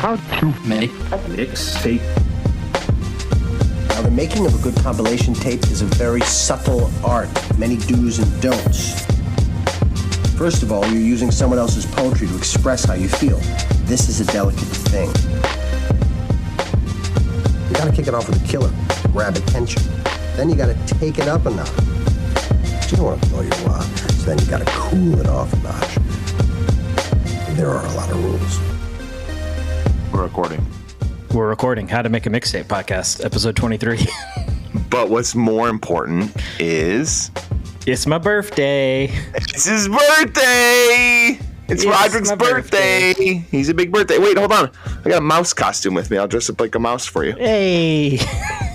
How to make a mixtape. Now, the making of a good compilation tape is a very subtle art, many do's and don'ts. First of all, you're using someone else's poetry to express how you feel. This is a delicate thing. You gotta kick it off with a killer, grab attention. Then you gotta take it up a notch. But you don't want to blow your wad, so then you gotta cool it off a notch. And there are a lot of rules. We're recording. We're recording How to Make a Mixtape podcast, episode 23. But what's more important is... It's my birthday. It's his birthday! It's Roderick's birthday. He's a big birthday. Wait, hold on. I got a mouse costume with me. I'll dress up like a mouse for you. Hey!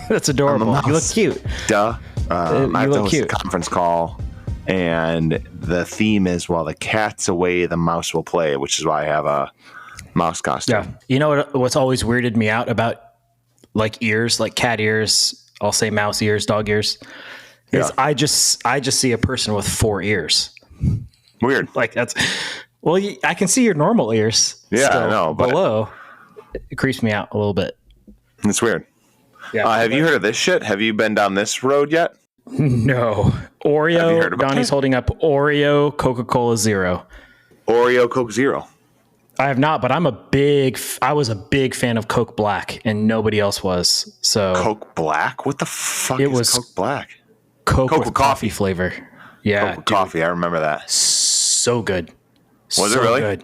That's adorable. You look cute. Duh. I have to host cute. a conference call, and the theme is while the cat's away, the mouse will play, which is why I have a mouse costume. Yeah. You know what's always weirded me out about like ears, like cat ears, I'll say mouse ears, dog ears, is I just see a person with 4 ears. Weird. Like that's, well, I can see your normal ears. Yeah, still I know. But below, it creeps me out a little bit. It's weird. Yeah. Have you heard of this shit? Have you been down this road yet? No. Oreo. Have you heard about Donnie's it? holding up Oreo Coca-Cola Zero. Oreo Coke Zero. I have not, but I was a big fan of Coke Black, and nobody else was. So Coke Black? What the fuck It is was Coke Black? Coke Coke with with coffee coffee. flavor. Yeah, Coke with coffee. I remember that. so good. Was so it really? Good.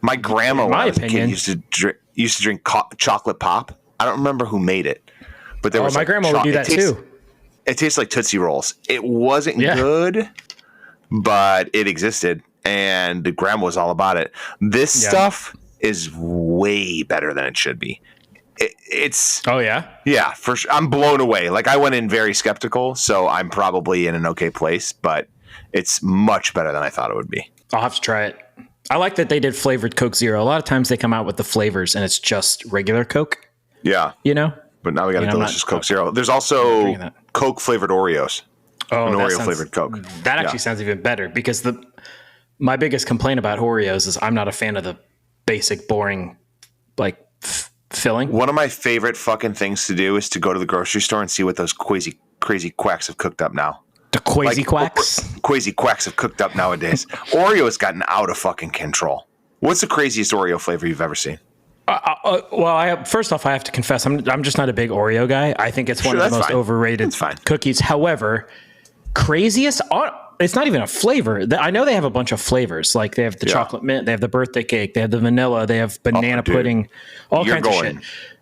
My grandma, In when my I was a opinion. kid, used to drink chocolate pop. I don't remember who made it, but there was My like grandma would do that too. It tastes like Tootsie Rolls. It wasn't good, but it existed, and the grandma was all about it. This stuff is way better than it should be. It's Oh yeah. yeah, for sure. I'm blown away. Like I went in very skeptical, so I'm probably in an okay place, but it's much better than I thought it would be. I'll have to try it. I like that they did flavored Coke Zero. A lot of times they come out with the flavors, and it's just regular Coke. Yeah, You know. but now we got a I'm delicious not- Coke Zero. There's also drinking that. Coke flavored Oreos. Oh, An that Oreo sounds- flavored Coke. That actually sounds even better because my biggest complaint about Oreos is I'm not a fan of the basic, boring, like filling. One of my favorite fucking things to do is to go to the grocery store and see what those crazy quacks have cooked up now. The Quazy Quacks. Crazy quacks have cooked up nowadays. Oreo has gotten out of fucking control. What's the craziest Oreo flavor you've ever seen? Well, first off, I have to confess, I'm just not a big Oreo guy. I think it's one of the that's most fine. overrated That's fine. cookies. However, craziest, it's not even a flavor. I know they have a bunch of flavors. Like they have the chocolate mint, they have the birthday cake, they have the vanilla, they have banana dude. pudding, all kinds of shit.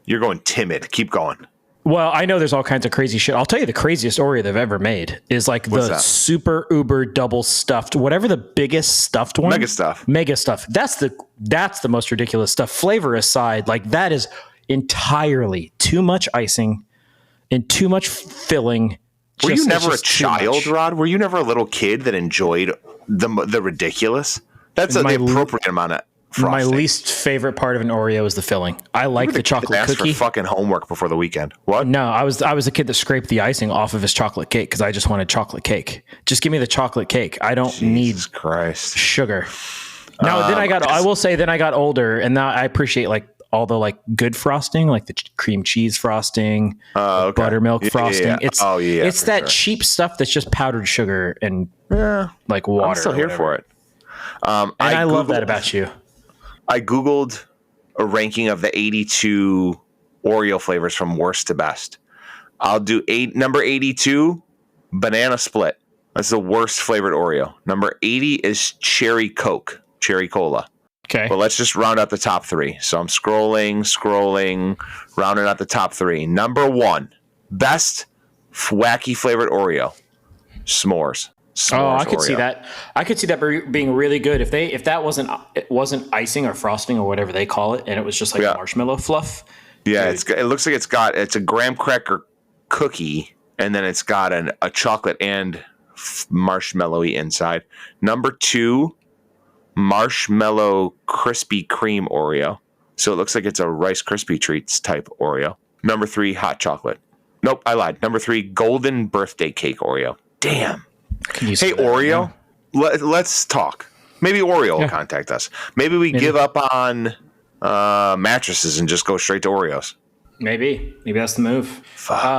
You're going timid. Keep going. Well, I know there's all kinds of crazy shit. I'll tell you the craziest Oreo they've ever made is like What's the that? super uber double stuffed, whatever the biggest stuffed one. Mega stuff. That's the most ridiculous stuff. Flavor aside, like that is entirely too much icing and too much filling. Were you It's never a just too child, much. Rod? Were you never a little kid that enjoyed the ridiculous? That's the appropriate amount of frosting. My least favorite part of an Oreo is the filling. I like the chocolate Ask cookie. for fucking homework before the weekend. What? No, I was a kid that scraped the icing off of his chocolate cake because I just wanted chocolate cake. Just give me the chocolate cake. I don't need Jesus Christ. sugar. Now then I will say then I got older and now I appreciate like all the like good frosting, like the cream cheese frosting, the buttermilk frosting. Yeah. It's for that sure. cheap stuff that's just powdered sugar and like water. I'm still here for it. And I love that about you. I Googled a ranking of the 82 Oreo flavors from worst to best. I'll do number 82, banana split. That's the worst flavored Oreo. Number 80 is cherry cola. Okay. But let's just round out the top 3. So I'm scrolling, rounding out the top 3. Number 1, best wacky flavored Oreo, s'mores. Oh, I could Oreo. see that. I could see that being really good if that wasn't icing or frosting or whatever they call it, and it was just like marshmallow fluff. Yeah, it looks like it's a graham cracker cookie, and then it's got a chocolate and marshmallowy inside. Number 2, marshmallow Krispy Kreme Oreo. So it looks like it's a Rice Krispie Treats type Oreo. Number 3, hot chocolate. Nope, I lied. Number 3, golden birthday cake Oreo. Damn. Hey, Oreo, let's talk. Maybe Oreo will contact us. Maybe we give up on mattresses and just go straight to Oreos. Maybe that's the move.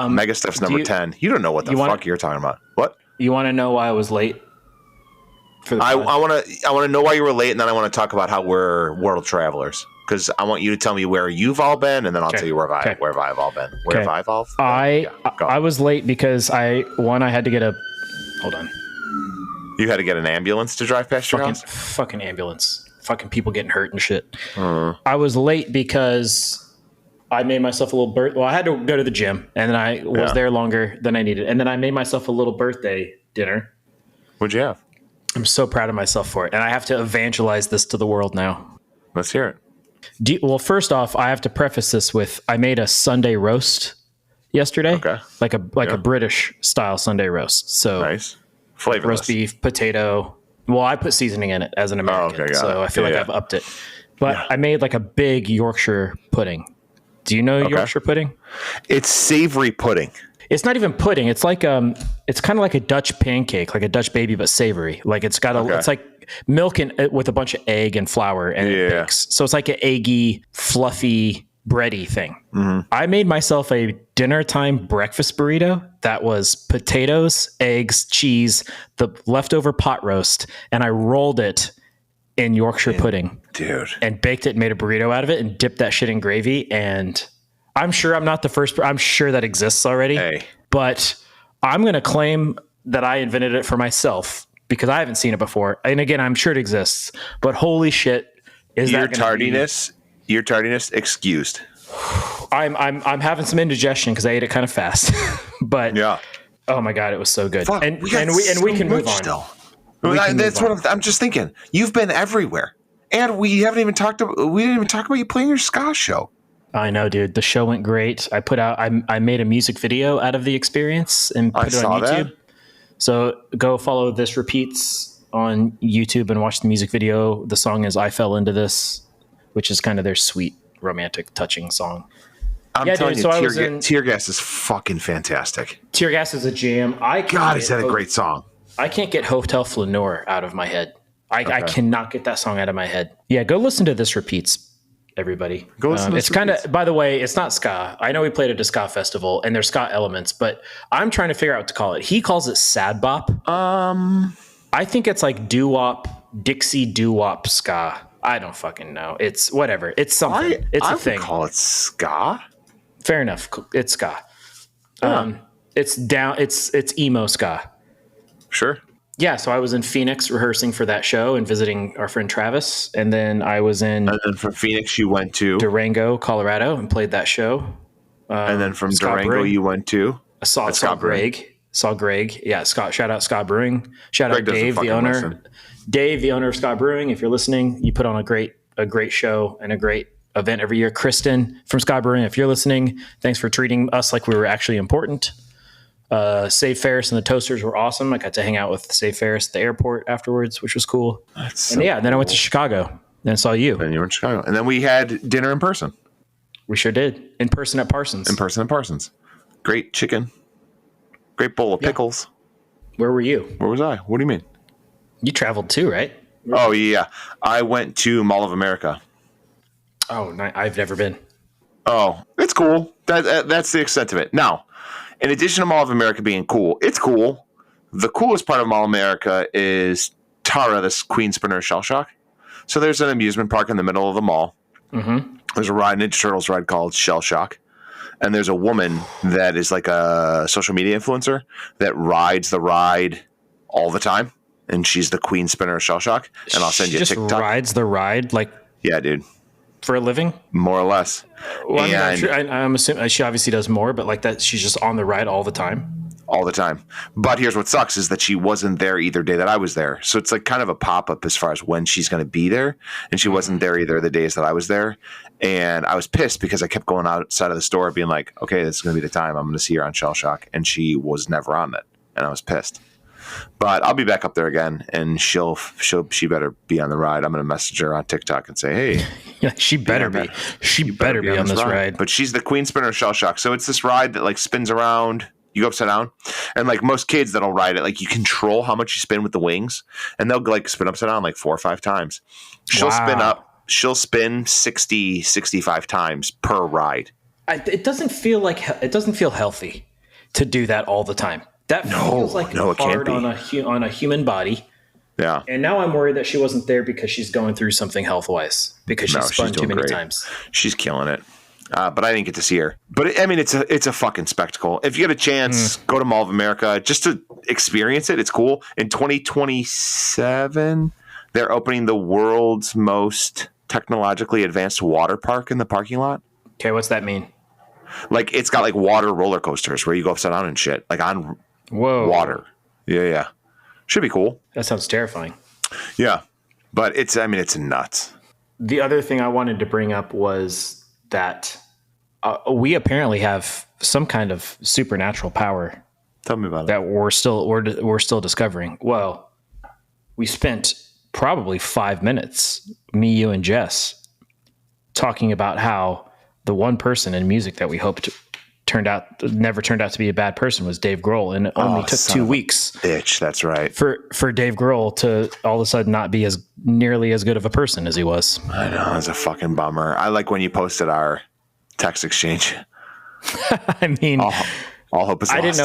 Mega Stuff's number 10. You don't know what the fuck you're talking about. What? You want to know why I was late? I want to know why you were late, and then I want to talk about how we're world travelers. Because I want you to tell me where you've all been, and then I'll tell you where I've all been. Where have I all been? I was late because I had to get a... Hold on. You had to get an ambulance to drive past your house? Fucking ambulance. Fucking people getting hurt and shit. I was late because I made myself a little Well, I had to go to the gym, and then I was there longer than I needed. And then I made myself a little birthday dinner. What'd you have? I'm so proud of myself for it. And I have to evangelize this to the world now. Let's hear it. Well, first off, I have to preface this with I made a Sunday roast yesterday. Okay. Like a British style Sunday roast. So nice. Flavorless. Roast beef, potato. Well, I put seasoning in it as an American. So I feel like I've upped it. But I made like a big Yorkshire pudding. Do you know Yorkshire pudding? It's savory pudding. It's not even pudding. It's like it's kind of like a Dutch pancake, like a Dutch baby, but savory. Like it's got it's like milk and with a bunch of egg and flour and it bakes. So it's like an eggy, fluffy, bready thing. Mm-hmm. I made myself a dinner time breakfast burrito that was potatoes, eggs, cheese, the leftover pot roast, and I rolled it in Yorkshire pudding, dude, and baked it and made a burrito out of it and dipped that shit in gravy. And I'm sure I'm not the first. I'm sure that exists already, but I'm going to claim that I invented it for myself because I haven't seen it before. And again, I'm sure it exists, but holy shit, is your that tardiness? Your tardiness excused. I'm having some indigestion because I ate it kind of fast, but oh my god, it was so good. Fuck, and we can move on. Still. That's what I'm just thinking. You've been everywhere, and we didn't even talk about you playing your ska show. I know, dude. The show went great. I made a music video out of the experience and put it on YouTube. That. So go follow This Repeats on YouTube and watch the music video. The song is "I Fell Into This," which is kind of their sweet, romantic, touching song. I'm telling you, Tear Gas is fucking fantastic. Tear Gas is a jam. Is that a great song? I can't get Hotel Flaneur out of my head. I cannot get that song out of my head. Yeah, go listen to This Repeats, everybody. Go listen to It's kind of, by the way, it's not ska. I know we played at a ska festival and there's ska elements, but I'm trying to figure out what to call it. He calls it sad bop. I think it's like doo-wop, Dixie doo-wop ska. I don't fucking know. It's whatever. It's something. It's a thing. I would call it ska. Fair enough. It's ska. It's emo ska. Sure. Yeah, so I was in Phoenix rehearsing for that show and visiting our friend Travis, and then I was in. And then from Phoenix, you went to Durango, Colorado, and played that show. And then from Durango, you went to. Saw Greg. Saw Greg. Yeah, Scott. Shout out Scott Brewing. Shout out Dave, the owner. Listen. Dave, the owner of Scott Brewing. If you're listening, you put on a great show and a great event every year. Kristen from Scott Brewing, if you're listening, thanks for treating us like we were actually important. Save Ferris and the Toasters were awesome. I got to hang out with Save Ferris at the airport afterwards, which was cool. Then I went to Chicago and saw you. And you were in Chicago. And then we had dinner in person. We sure did. In person at Parsons. Great chicken. Great bowl of pickles. Where were you? Where was I? What do you mean? You traveled too, right? Oh, yeah. I went to Mall of America. Oh, I've never been. Oh, it's cool. That's the extent of it. Now, in addition to Mall of America being cool, it's cool. The coolest part of Mall of America is Tara, this Queen Spinner Shell Shock. So there's an amusement park in the middle of the mall. Mm-hmm. There's a Ninja Turtles ride called Shell Shock. And there's a woman that is like a social media influencer that rides the ride all the time. And she's the Queen Spinner Shell Shock. And I'll send you a TikTok. Just rides the ride? Yeah, dude. For a living? More or less. Well, I'm assuming she obviously does more, but like that, she's just on the ride all the time. All the time. But here's what sucks is that she wasn't there either day that I was there. So it's like kind of a pop-up as far as when she's going to be there. And she wasn't there either the days that I was there. And I was pissed because I kept going outside of the store being like, okay, this is going to be the time I'm going to see her on Shell Shock. And she was never on it. And I was pissed. But I'll be back up there again, and she better be on the ride. I'm going to message her on TikTok and say, hey. Yeah, she better be. She better be on this ride. But she's the Queen Spinner Shell Shock. So it's this ride that like spins around. You go upside down. And like most kids that'll ride it, like you control how much you spin with the wings. And they'll like spin upside down like 4 or 5 times. She'll spin up. she'll spin 60, 65 times per ride. It doesn't feel healthy to do that all the time. That feels like hard on a human body. Yeah. And now I'm worried that she wasn't there because she's going through something health-wise because she's spun too many times. She's killing it. But I didn't get to see her. But I mean, it's a fucking spectacle. If you get a chance, go to Mall of America just to experience it. It's cool. In 2027, they're opening the world's most technologically advanced water park in the parking lot. Okay, what's that mean? Like, it's got like water roller coasters where you go upside down and shit, like on water. Yeah. Should be cool. That sounds terrifying. Yeah, but it's nuts. The other thing I wanted to bring up was that we apparently have some kind of supernatural power. Tell me about it. That we're still discovering. Well, we spent probably 5 minutes, me, you, and Jess, talking about how the one person in music that we hoped never turned out to be a bad person was Dave Grohl, and it only took 2 weeks. Bitch, that's right. For Dave Grohl to all of a sudden not be as nearly as good of a person as he was. I know, it's a fucking bummer. I like when you posted our text exchange. I mean, all hope is lost. I didn't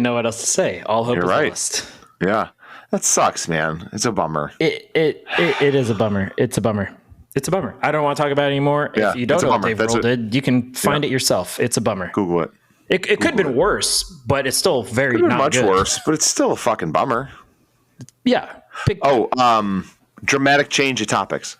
know what else to say. All hope is lost. Yeah, that sucks, man. It's a bummer. It is a bummer. It's a bummer. It's a bummer. I don't want to talk about it anymore. Yeah, if you don't know what Dave Grohl did, you can find it yourself. It's a bummer. Google it. It could have been worse, but it's still very not much good. worse, but it's still a fucking bummer. Yeah. Dramatic change of topics.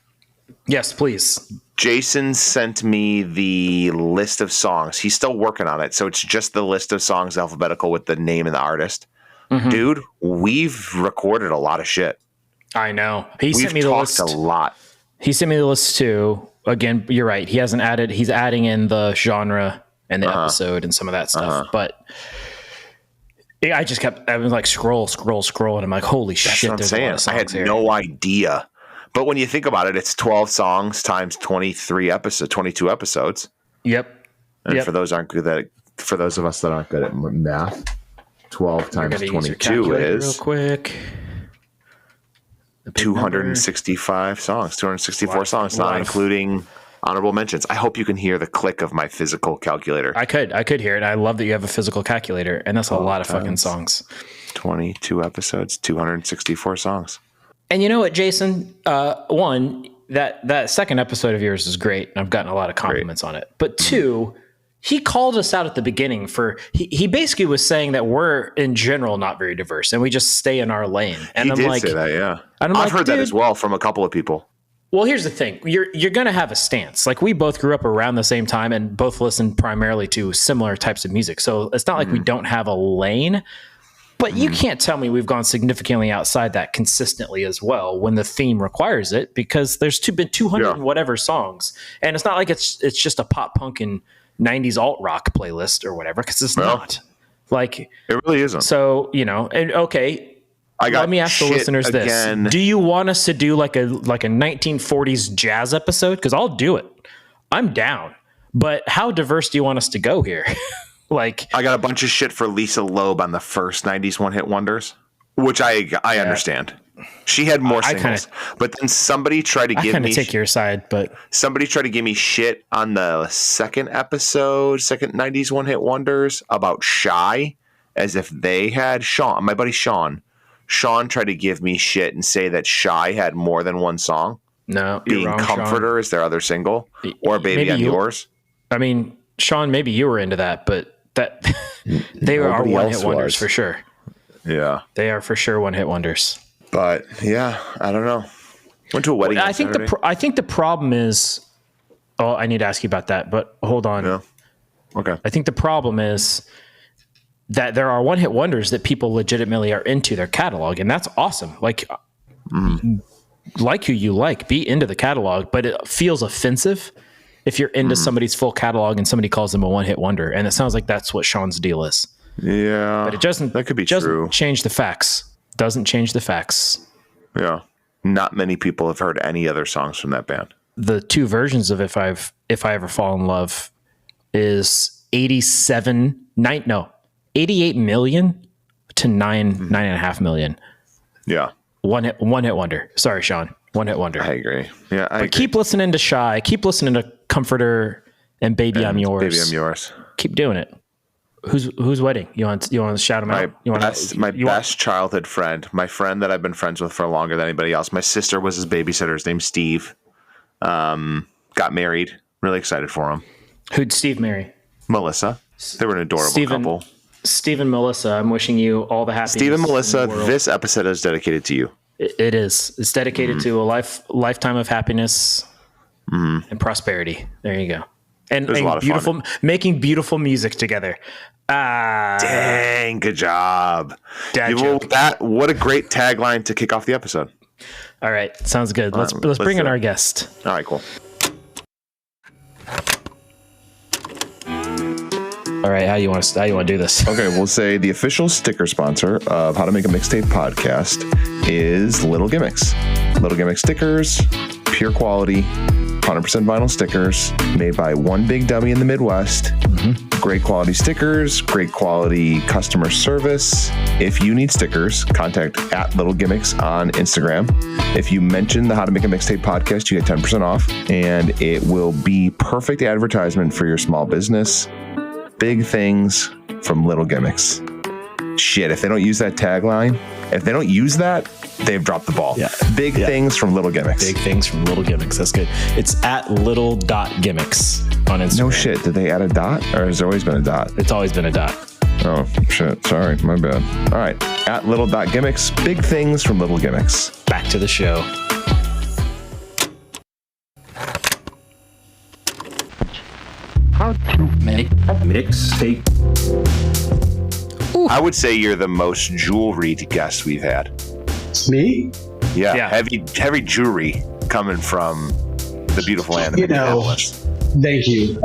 Yes, please. Jason sent me the list of songs. He's still working on it, so it's just the list of songs alphabetical with the name and the artist. Mm-hmm. Dude, we've recorded a lot of shit. I know. We've sent me the list. A lot. He sent me the list too. Again, you're right. He's adding in the genre and the episode and some of that stuff. But I was like, scroll. And I'm like, holy shit. That's what I'm saying. I had no idea. But when you think about it, it's 12 songs times 22 episodes. Yep. And for those of us that aren't good at math, 12 times 22 is real quick. 265 songs, 264 songs, not including honorable mentions. I hope you can hear the click of my physical calculator. I could hear it. I love that you have a physical calculator, and that's a lot of fucking songs. 22 episodes, 264 songs. And you know what, Jason? One, that second episode of yours is great. I've gotten a lot of compliments on it. But two, he called us out at the beginning he basically was saying that we're in general not very diverse and we just stay in our lane. And he did say that, yeah. And I've heard that as well from a couple of people. Well, here's the thing. You're going to have a stance. Like, we both grew up around the same time and both listened primarily to similar types of music. So it's not like we don't have a lane, but you can't tell me we've gone significantly outside that consistently as well when the theme requires it, because there's been 200 and whatever songs. And it's not like it's just a pop punk and 90s alt rock playlist or whatever, because it's not. Like, it really isn't. So, and okay, let me ask the listeners this. Do you want us to do like a 1940s jazz episode? Because I'll do it. I'm down. But how diverse do you want us to go here? Like, I got a bunch of shit for Lisa Loeb on the first 90s one-hit wonders, which I understand. She had more singles, but then somebody tried to give me take your side, but somebody tried to give me shit on the second 90s one hit wonders about Shy, as if they had my buddy Sean tried to give me shit and say that Shy had more than one song. No, Being wrong, Comforter Sean. Is their other single, or Baby I'm Yours. I mean, Sean, maybe you were into that, but that they are one hit wonders for sure. Yeah, they are for sure one hit wonders. But yeah, I don't know. Went to a wedding. I think the problem is. Oh, I need to ask you about that. But hold on. Yeah. Okay. I think the problem is that there are one hit wonders that people legitimately are into their catalog, and that's awesome. Like, like who you like, be into the catalog, but it feels offensive if you're into somebody's full catalog and somebody calls them a one hit wonder. And it sounds like that's what Sean's deal is. Yeah, but it doesn't. That could be doesn't true. Change the facts. Doesn't change the facts. Yeah. Not many people have heard any other songs from that band. The two versions of If I Ever Fall in Love is 88 million to 9.5 million. Yeah. One hit wonder. Sorry, Sean. One hit wonder. I agree. Yeah, I agree. Keep listening to Shy. Keep listening to Comforter and Baby I'm Yours. Baby I'm Yours. Keep doing it. Who's wedding? You want to shout him out? My best childhood friend, my friend that I've been friends with for longer than anybody else. My sister was his babysitter. His name's Steve. Got married. Really excited for him. Who'd Steve marry? Melissa. They were an adorable couple. Steve and Melissa, I'm wishing you all the happiness. Steve and Melissa, this episode is dedicated to you. It is. It's dedicated to a lifetime of happiness and prosperity. There you go. And beautiful, making beautiful music together. Dang, good job. What a great tagline to kick off the episode. All right, sounds good. Let's bring in our guest. All right, cool. All right, how you want to do this? Okay, we'll say the official sticker sponsor of How to Make a Mixtape podcast is Little Gimmicks. Little Gimmicks stickers, pure quality, 100% vinyl stickers made by one big dummy in the Midwest. Great quality stickers, great quality customer service. If you need stickers, contact @LittleGimmicks on Instagram. If you mention the How to Make a Mixtape podcast, you get 10% off, and it will be perfect advertisement for your small business. Big things from Little Gimmicks. Shit, if they don't use that tagline, if they don't use that, they've dropped the ball. Yeah. Big things from Little Gimmicks. Big things from Little Gimmicks. That's good. It's @little.gimmicks on Instagram. No shit. Did they add a dot? Or has there always been a dot? It's always been a dot. Oh, shit. Sorry. My bad. All right. @little.gimmicks. Big things from Little Gimmicks. Back to the show. How to make a mixtape. I would say you're the most jewelry guest we've had. Me? Yeah. Heavy jewelry coming from the beautiful land of Minneapolis. Thank you.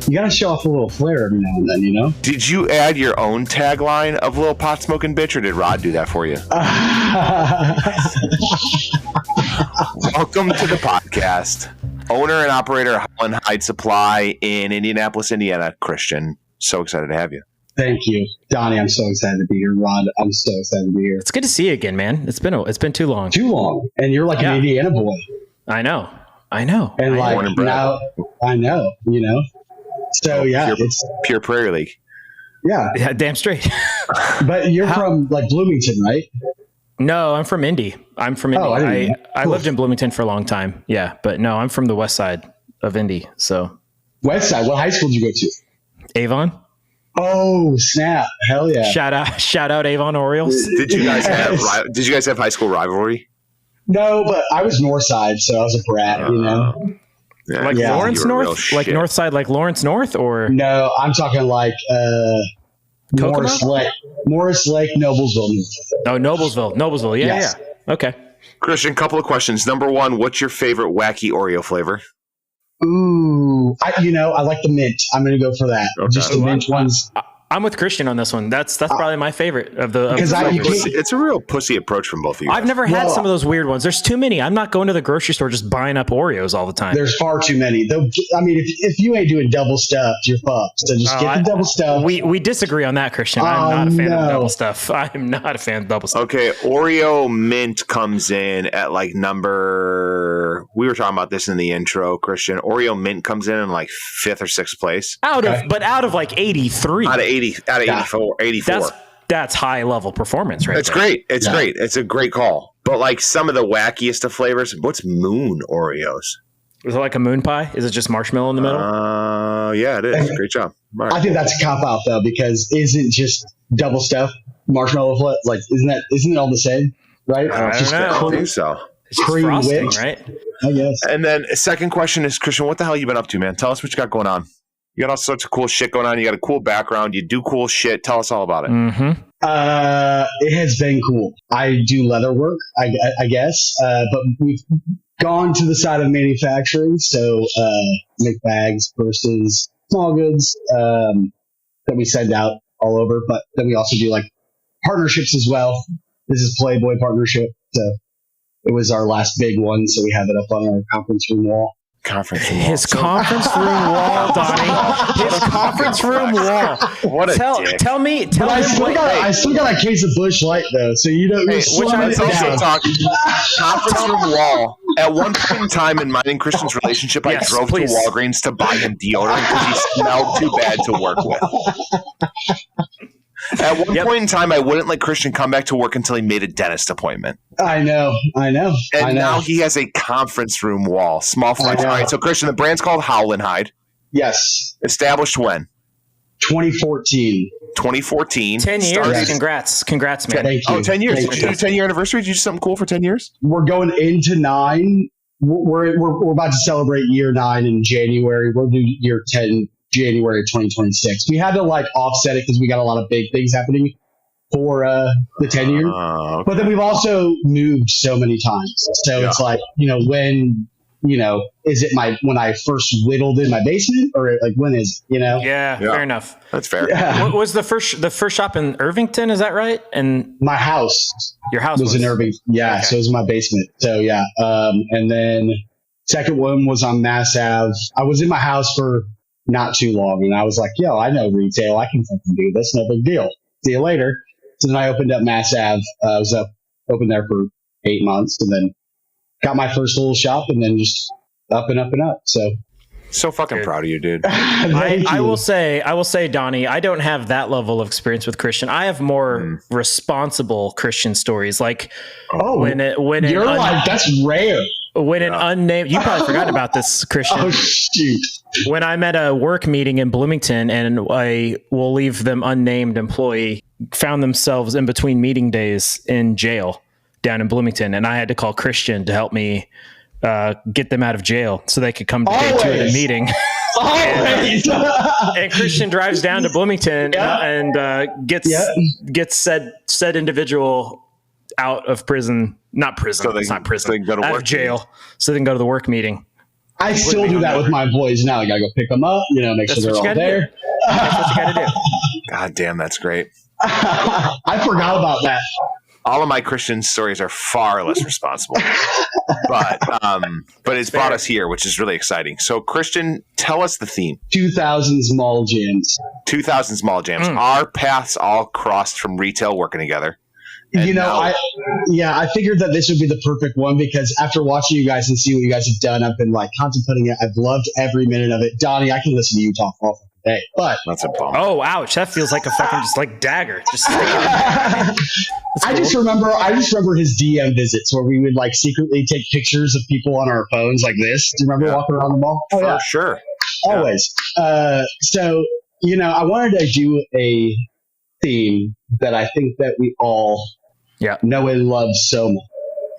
You gotta show off a little flair every now and then, you know? Did you add your own tagline of Little Pot Smoking Bitch, or did Rod do that for you? Welcome to the podcast. Owner and operator of Holland Hyde Supply in Indianapolis, Indiana, Christian. So excited to have you. Thank you, Donnie. I'm so excited to be here. Rod, I'm so excited to be here. It's good to see you again, man. It's been too long. Too long, and you're like an Indiana boy. I know. And now, I know. You know. So it's pure Prairie League. Yeah, damn straight. But you're from like Bloomington, right? No, I'm from Indy. I lived in Bloomington for a long time. Yeah, but no, I'm from the west side of Indy. So west side. What high school did you go to? Avon. Oh snap! Hell yeah! Shout out Avon Orioles. Did you guys have high school rivalry? No, but I was north side, so I was a brat. You know. Yeah, Lawrence North, like north side, like Lawrence North, or no? I'm talking like Morris Lake, Noblesville. Oh, Noblesville. Yeah, yes. Yeah. Okay. Christian, couple of questions. Number one, what's your favorite wacky Oreo flavor? Ooh, I like the mint. I'm going to go for that. Okay. Just the mint ones. I'm with Christian on this one. That's probably my favorite of the. Because it's a real pussy approach from both of you. I've never had some of those weird ones. There's too many. I'm not going to the grocery store just buying up Oreos all the time. There's far too many. I mean, if you ain't doing double stuffed, you're fucked. So just get the double stuff. We disagree on that, Christian. I'm not a fan of double stuff. I'm not a fan of double stuff. Okay, Oreo mint comes in at like number. We were talking about this in the intro, Christian. Oreo mint comes in like 5th or 6th place. Out of like 83. Out of 84. That's high level performance, right? It's great. It's great. It's a great call. But like some of the wackiest of flavors, what's Moon Oreos? Is it like a moon pie? Is it just marshmallow in the middle? Yeah, it is. Great job. Right. I think that's a cop out though, because isn't just double stuff marshmallow like isn't it all the same? Right? I don't think so. It's cream frosting, right? I guess. And then second question is, Christian, what the hell you been up to, man? Tell us what you got going on. You got all sorts of cool shit going on. You got a cool background. You do cool shit. Tell us all about it. Mm-hmm. It has been cool. I do leather work, I guess, but we've gone to the side of manufacturing. So make bags, purses, small goods that we send out all over. But then we also do like partnerships as well. This is Playboy partnership. So it was our last big one. So we have it up on our conference room wall. Conference room His conference room wall, Donnie. His conference room wall. What a dick. Tell me. I still got a case of Busch Light though, so you know. Which I was also talking. Conference room wall. At one point in time in mine and Christian's relationship, I drove to Walgreens to buy him deodorant because he smelled too bad to work with. At one point in time, I wouldn't let Christian come back to work until he made a dentist appointment. I know. And now he has a conference room wall. Small flex. All right, so Christian, the brand's called Howl and Hide. Yes. Established when? 2014. 2014. 10 years. Yes. Congrats, man. Thank you. 10 years. Thank Did you do 10-year anniversary? Did you do something cool for 10 years? We're going into 9. We're about to celebrate year 9 in January. We'll do year 10 January of 2026. We had to offset it because we got a lot of big things happening for the 10 year. Okay. But then we've also moved so many times. So it's when, is it when I first whittled in my basement or when is it, Yeah, fair enough. That's fair. Yeah. What was the first shop in Irvington? Is that right? And my house. Your house was in Irvington. Yeah. Okay. So it was my basement. So yeah. And then second one was on Mass Ave. I was in my house for not too long. And I was like, yo, I know retail. I can fucking do this. No big deal. See you later. So then I opened up Mass Ave. I was open there for 8 months and then got my first little shop and then just up and up and up. So fucking proud of you, dude. I will say, Donnie, I don't have that level of experience with Christian. I have more responsible Christian stories. That's rare. When an unnamed, you probably forgot about this, Christian. Oh, shoot. When I'm at a work meeting in Bloomington and I will leave them unnamed employee found themselves in between meeting days in jail down in Bloomington. And I had to call Christian to help me get them out of jail so they could come to day 2 of the meeting. and Christian drives down to Bloomington and gets said individual out of prison. Not prison. It's not prison. So they can go to out of jail. So they can go to the work meeting. I still do that with my boys now. I got to go pick them up, make sure they're all there. That's what you got to do. God damn, that's great. I forgot about that. All of my Christian stories are far less responsible, but it's brought us here, which is really exciting. So, Christian, tell us the theme. 2000s mall jams. 2000s mall jams. Our paths all crossed from retail working together. I figured that this would be the perfect one because after watching you guys and see what you guys have done, I've been contemplating it. I've loved every minute of it. Donnie, I can listen to you talk all day, but that's a bummer. Oh, ouch! That feels like a fucking dagger. I just remember his DM visits where we would secretly take pictures of people on our phones like this. Do you remember walking around the mall? Oh, yeah, sure. Always. So I wanted to do a theme that I think that we all know and love so much.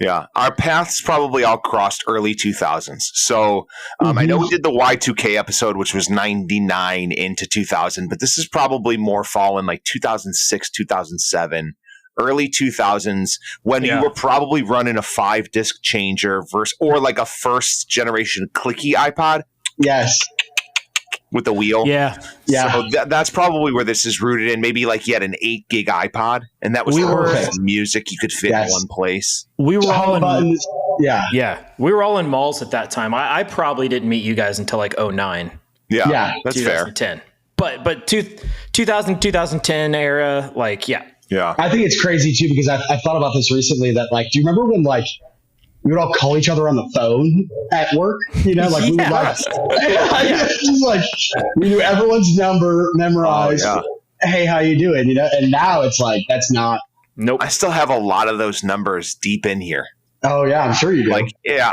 Yeah, our paths probably all crossed early 2000s. So I know we did the Y2K episode, which was 99 into 2000, but this is probably more fallen 2006, 2007, early 2000s when you were probably running a 5-disc changer or a first generation clicky iPod. Yes. With the wheel. Yeah. So that's probably where this is rooted in. Maybe you had an 8 gig iPod and that was perfect music you could fit in one place. We were all in buttons. Yeah. We were all in malls at that time. I probably didn't meet you guys until 09. Yeah. That's 2010. Fair. But 2000, 2010 era, Yeah. I think it's crazy too because I thought about this recently that do you remember when we would all call each other on the phone at work, we would we knew everyone's number memorized. Hey, how you doing? And now it's that's not. Nope. I still have a lot of those numbers deep in here. Oh yeah, I'm sure you do.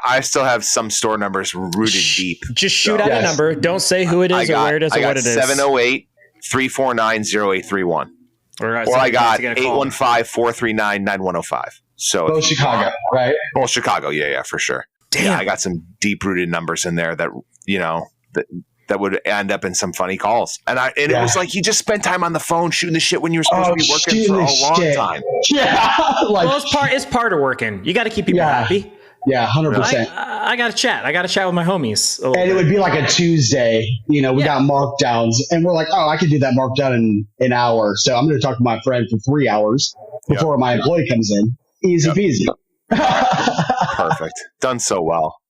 I still have some store numbers rooted deep. Just shoot out a number. Don't say who it is or where it is or what it is. 708-349-0831. Or I got 815-439-9105. So both Chicago, right? Both Chicago, yeah, for sure. Damn, yeah, I got some deep rooted numbers in there that that would end up in some funny calls. And it was you just spent time on the phone shooting the shit when you were supposed to be working for a long time. Yeah, it's part of working. You got to keep people happy. Yeah, 100%. I got to chat. I got to chat with my homies. And it would be a Tuesday. We got markdowns, and we're I could do that markdown in an hour. So I'm going to talk to my friend for 3 hours before my employee comes in. Easy peasy. Perfect. Done so well.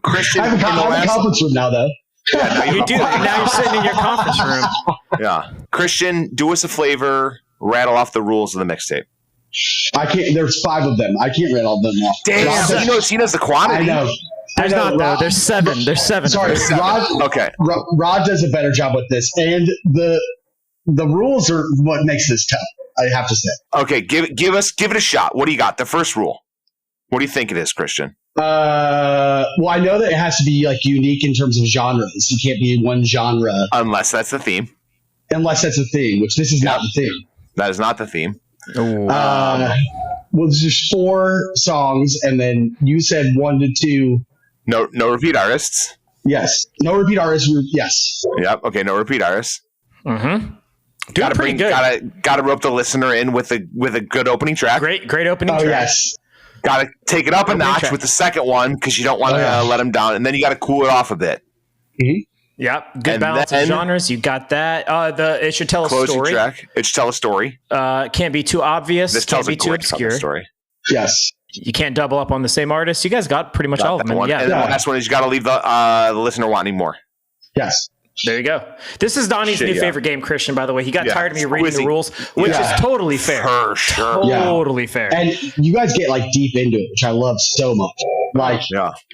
Christian, I have a conference room now, though. Yeah, now you do. Now you're sitting in your conference room. Yeah. Christian, do us a flavor. Rattle off the rules of the mixtape. I can't. There's 5 of them. I can't rattle them off. Damn. So he knows the quantity. I know. There's not though. There's 7. There's 7. Sorry, Rod. Okay. Rod does a better job with this, and the rules are what makes this tough. I have to say. Okay, give it a shot. What do you got? The first rule. What do you think it is, Christian? Well, I know that it has to be like unique in terms of genres. You can't be in one genre unless that's the theme. Unless that's the theme, which this is not the theme. That is not the theme. Well, there's just 4 songs, and then you said 1 to 2. No repeat artists. Yes. No repeat artists. Yes. Yep. Okay. No repeat artists. Mm-hmm. Doing pretty good. Gotta rope the listener in with a good opening track. Great opening track. Yes. Gotta take it up a notch with the second one because you don't want to let them down, and then you gotta cool it off a bit. Mm-hmm. Yep. Good balance of genres. You got that. It should tell a story. Track. It should tell a story. Can't be too obvious. This can't tells be a too great obscure. Story. Yes. You can't double up on the same artist. You guys got pretty much all of them. Yeah. And the last one is you got to leave the listener wanting more. Yes. There you go. This is Donnie's new favorite game, Christian, by the way. He got tired of me reading the rules, which is totally fair. For sure. Totally fair. And you guys get like deep into it, which I love so much. Like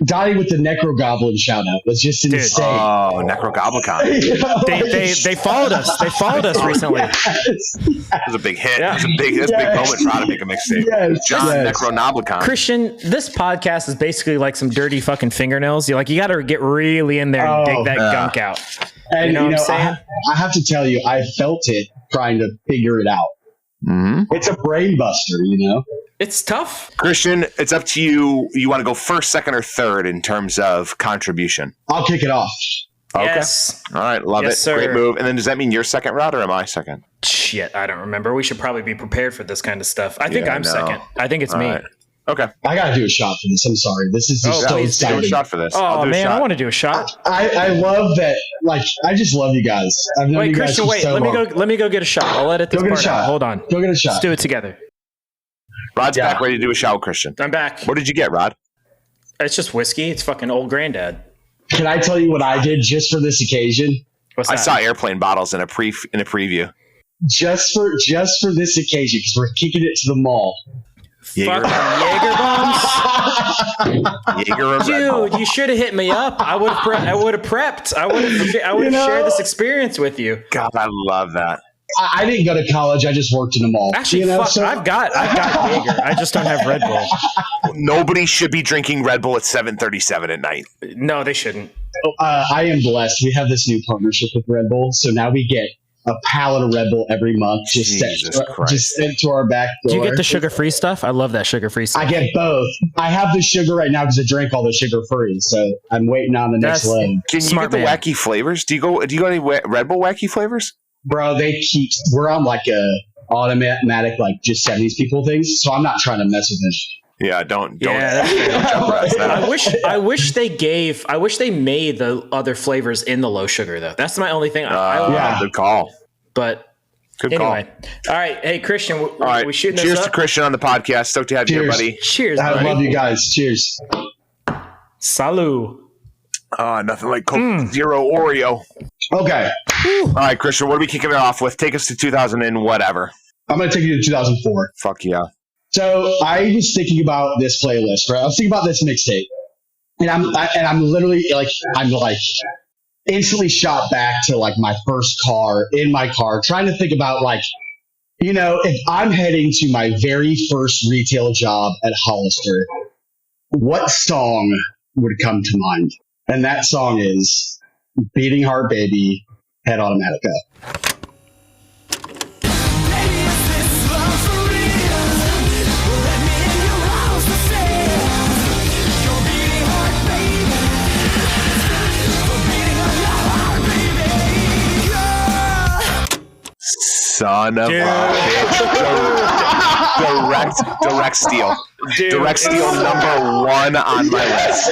Donnie with the Necro Goblin shout out was just insane. Oh, Necro Goblicon. They followed us. They followed us recently. It was a big hit. It was a big moment for how to make a mixtape. John Necro Noblicon. Christian, this podcast is basically like some dirty fucking fingernails. You got to get really in there and dig that gunk out. And you know what I'm saying? I have to tell you, I felt it trying to figure it out. Mm-hmm. It's a brain buster, It's tough. Christian, it's up to you. You want to go first, second, or third in terms of contribution? I'll kick it off. Okay. Yes. All right. Love it. Sir. Great move. And then does that mean you're second, Rod, or am I second? Shit, I don't remember. We should probably be prepared for this kind of stuff. I think I'm second. I think it's me. Right. Okay. I got to do a shot for this. I'm sorry. This is just so exciting. Do a shot for this. Oh, man, I want to do a shot. I love that. Like, I just love you guys. I've known you Christian, guys so long. let me go get a shot. I'll edit this part out. Hold on. Go get a shot. Let's do it together. Rod's back, ready to do a shot with Christian. I'm back. What did you get, Rod? It's just whiskey. It's fucking old granddad. Can I tell you what I did just for this occasion? What's that? I saw airplane bottles in a preview. Just for this occasion, because we're kicking it to the mall. Jaeger bombs. Jaeger, dude, you should have hit me up. I would have prepped. I would have shared this experience with you. God, I love that. I didn't go to college. I just worked in a mall. Actually, I've got Jaeger. I just don't have Red Bull. Nobody should be drinking Red Bull at 7:37 at night. No, they shouldn't. I am blessed. We have this new partnership with Red Bull, so now we get a pallet of Red Bull every month just sent to our back door. Do you get the sugar-free stuff? I love that sugar-free stuff. I get both. I have the sugar right now because I drank all the sugar-free, so I'm waiting on the next leg. Can you get the wacky flavors? Do you go any Red Bull wacky flavors? Bro, we're on like a automatic, like just send these people things, so I'm not trying to mess with them. Yeah, don't. I wish they made the other flavors in the low sugar though. That's my only thing. Good call. But anyway, all right. Hey, Christian, we shooting Cheers this up? to Christian on the podcast. Stoked to have you here, buddy. Cheers. I love you guys. Cheers. Salut. Nothing like Coke Zero Oreo. Okay. All right, Christian, what are we kicking it off with? Take us to 2000 and whatever. I'm going to take you to 2004. Fuck yeah. So I was thinking about this playlist, right? I was thinking about this mixtape, and I'm literally like, instantly shot back to like my first car, trying to think about like, if I'm heading to my very first retail job at Hollister, what song would come to mind? And that song is Beating Heart Baby, Head Automatica. Son of a bitch. Direct steal. Dude. Direct steal number 1 on my list.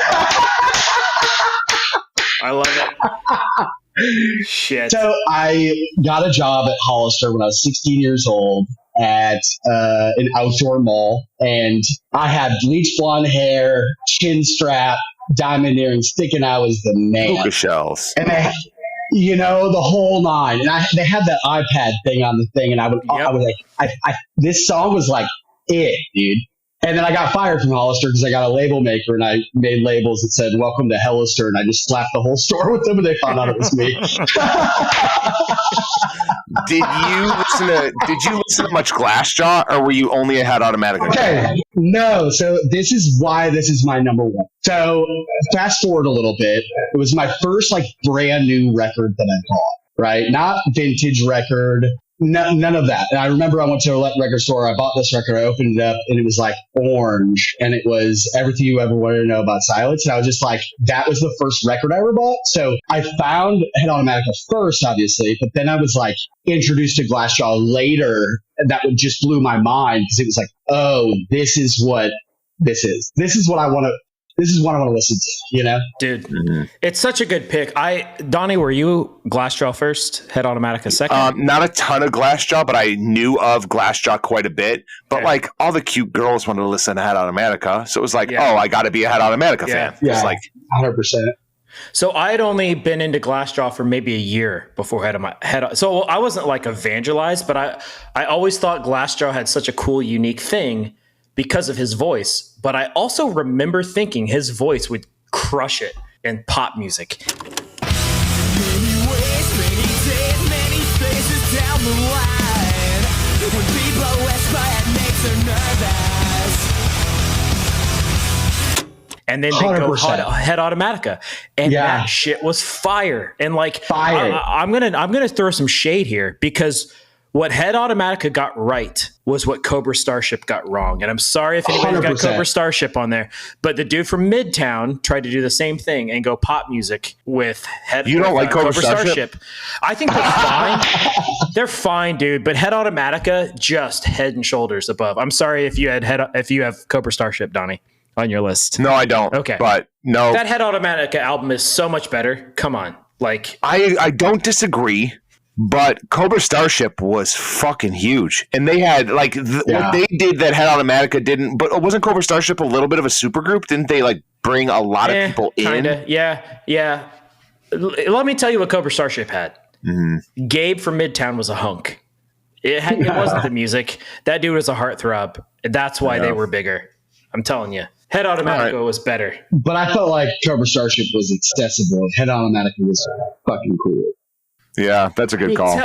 I love it. Shit. So I got a job at Hollister when I was 16 years old at an outdoor mall, and I had bleach blonde hair, chin strap, diamond earrings sticking out was the man. Puka shells. And the whole nine. And they had that iPad thing on the thing, and I was like, this song was like it, dude. And then I got fired from Hollister because I got a label maker and I made labels that said "Welcome to Hellister," and I just slapped the whole store with them, and they found out it was me. Did you listen to much Glassjaw, or were you only a Head Automatica? Okay, no. So this is why this is my number one. So fast forward a little bit. It was my first like brand new record that I bought. Right, not vintage record. None of that. And I remember I went to a record store. I bought this record. I opened it up, and it was like orange, and it was Everything You Ever Wanted to Know About Silence. And I was just like, that was the first record I ever bought. So I found Head Automatica first, obviously, but then I was like introduced to Glassjaw later. And that would just blew my mind because it was like, oh, this is what this is. This is what I want to. This is what I want to listen to, Dude, It's such a good pick. Donnie, were you Glassjaw first, Head Automatica second? Not a ton of Glassjaw, but I knew of Glassjaw quite a bit. But like all the cute girls wanted to listen to Head Automatica. So it was like, I got to be a Head Automatica fan. Yeah, it's like 100%. So I had only been into Glassjaw for maybe a year before Head. So I wasn't like evangelized, but I always thought Glassjaw had such a cool, unique thing because of his voice. But I also remember thinking his voice would crush it in pop music. Many ways, many days, many faces down the line. When people whisper, it makes her nervous. And then they go Head Automatica, and that shit was fire. And like, I'm gonna throw some shade here because what Head Automatica got right was what Cobra Starship got wrong. And I'm sorry if anybody's got Cobra Starship on there, but the dude from Midtown tried to do the same thing and go pop music with You don't like Cobra Starship? I think they're fine. They're fine, dude. But Head Automatica, just head and shoulders above. I'm sorry if you have Cobra Starship, Donnie, on your list. No, I don't. Okay. But no. That Head Automatica album is so much better. Come on. Like I don't disagree. But Cobra Starship was fucking huge. And they had, like, what they did that Head Automatica didn't. But wasn't Cobra Starship a little bit of a supergroup? Didn't they, like, bring a lot of people kinda. in? Yeah. Let me tell you what Cobra Starship had. Mm-hmm. Gabe from Midtown was a hunk. It wasn't the music. That dude was a heartthrob. That's why they were bigger. I'm telling you. Head Automatica was better. But I felt like Cobra Starship was accessible. Head Automatica was fucking cool. Yeah, that's a good call.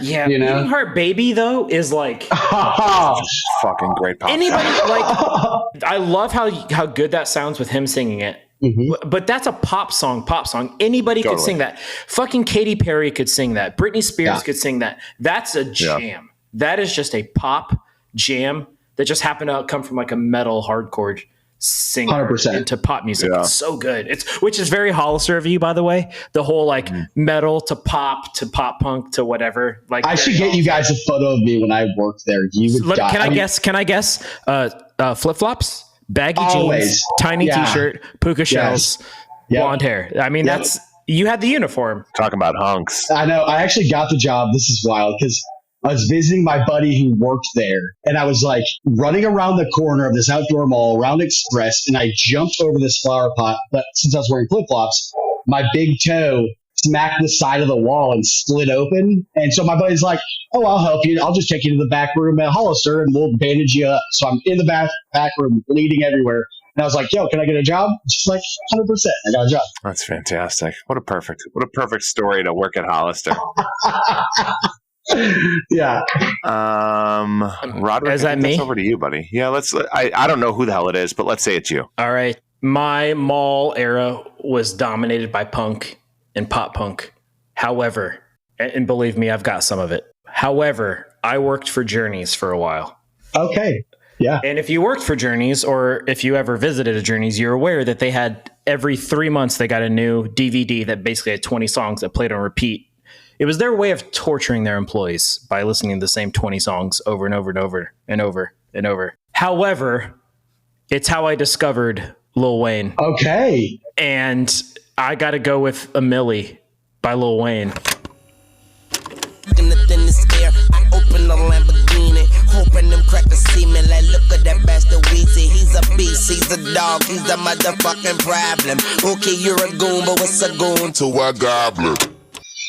Beating Heart Baby though is like fucking great pop. Anybody like I love how good that sounds with him singing it. Mm-hmm. But that's a pop song. Anybody could sing that. Fucking Katy Perry could sing that. Britney Spears could sing that. That's a jam. Yeah. That is just a pop jam that just happened to come from like a metal hardcore singer 100%. Into pop music. It's so good. Which is very Hollister of you, by the way. The whole like metal to pop punk to whatever. Like I should get you guys a photo of me when I worked there. You would die. Can I guess? Flip flops, baggy jeans, tiny t-shirt, puka shells, blonde hair. I mean, that's you had the uniform. Talking about hunks. I know. I actually got the job. This is wild because I was visiting my buddy who worked there, and I was like running around the corner of this outdoor mall around Express, and I jumped over this flower pot. But since I was wearing flip-flops, my big toe smacked the side of the wall and split open. And so my buddy's like, "Oh, I'll help you. I'll just take you to the back room at Hollister, and we'll bandage you up." So I'm in the back room, bleeding everywhere. And I was like, "Yo, can I get a job?" She's like, 100%. I got a job. That's fantastic. What a perfect story to work at Hollister. Yeah. Roderick, is that me? Over to you, buddy. Yeah, I don't know who the hell it is, but let's say it's you. All right. My mall era was dominated by punk and pop punk. However, and believe me, I've got some of it. However, I worked for Journeys for a while. Okay. Yeah. And if you worked for Journeys or if you ever visited a Journeys, you're aware that they had every 3 months, they got a new DVD that basically had 20 songs that played on repeat. It was their way of torturing their employees by listening to the same 20 songs over and over and over and over and over. However, it's how I discovered Lil Wayne. Okay. And I got to go with A Milli by Lil Wayne. In the thinnest air, I open the Lamborghini, hoping them crackers see me. Like, look at that bastard Weezy, he's a beast. face. He's the dog, he's the motherfucking problem. Okay, you're a goon, but what's a goon to a goblin?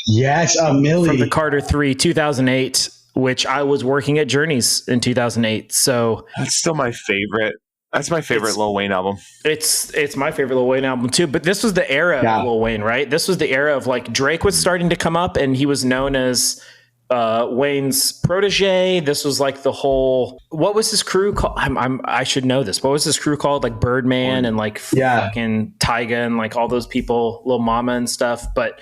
Yes, a Millie. From the Carter 3, 2008, which I was working at Journeys in 2008. So that's still my favorite. That's my favorite Lil Wayne album. It's my favorite Lil Wayne album too. But this was the era of Lil Wayne, right? This was the era of like Drake was starting to come up, and he was known as Wayne's protege. This was like the whole. What was his crew called? I should know this. What was his crew called? Like Birdman and like fucking Tyga and like all those people, Lil Mama and stuff. But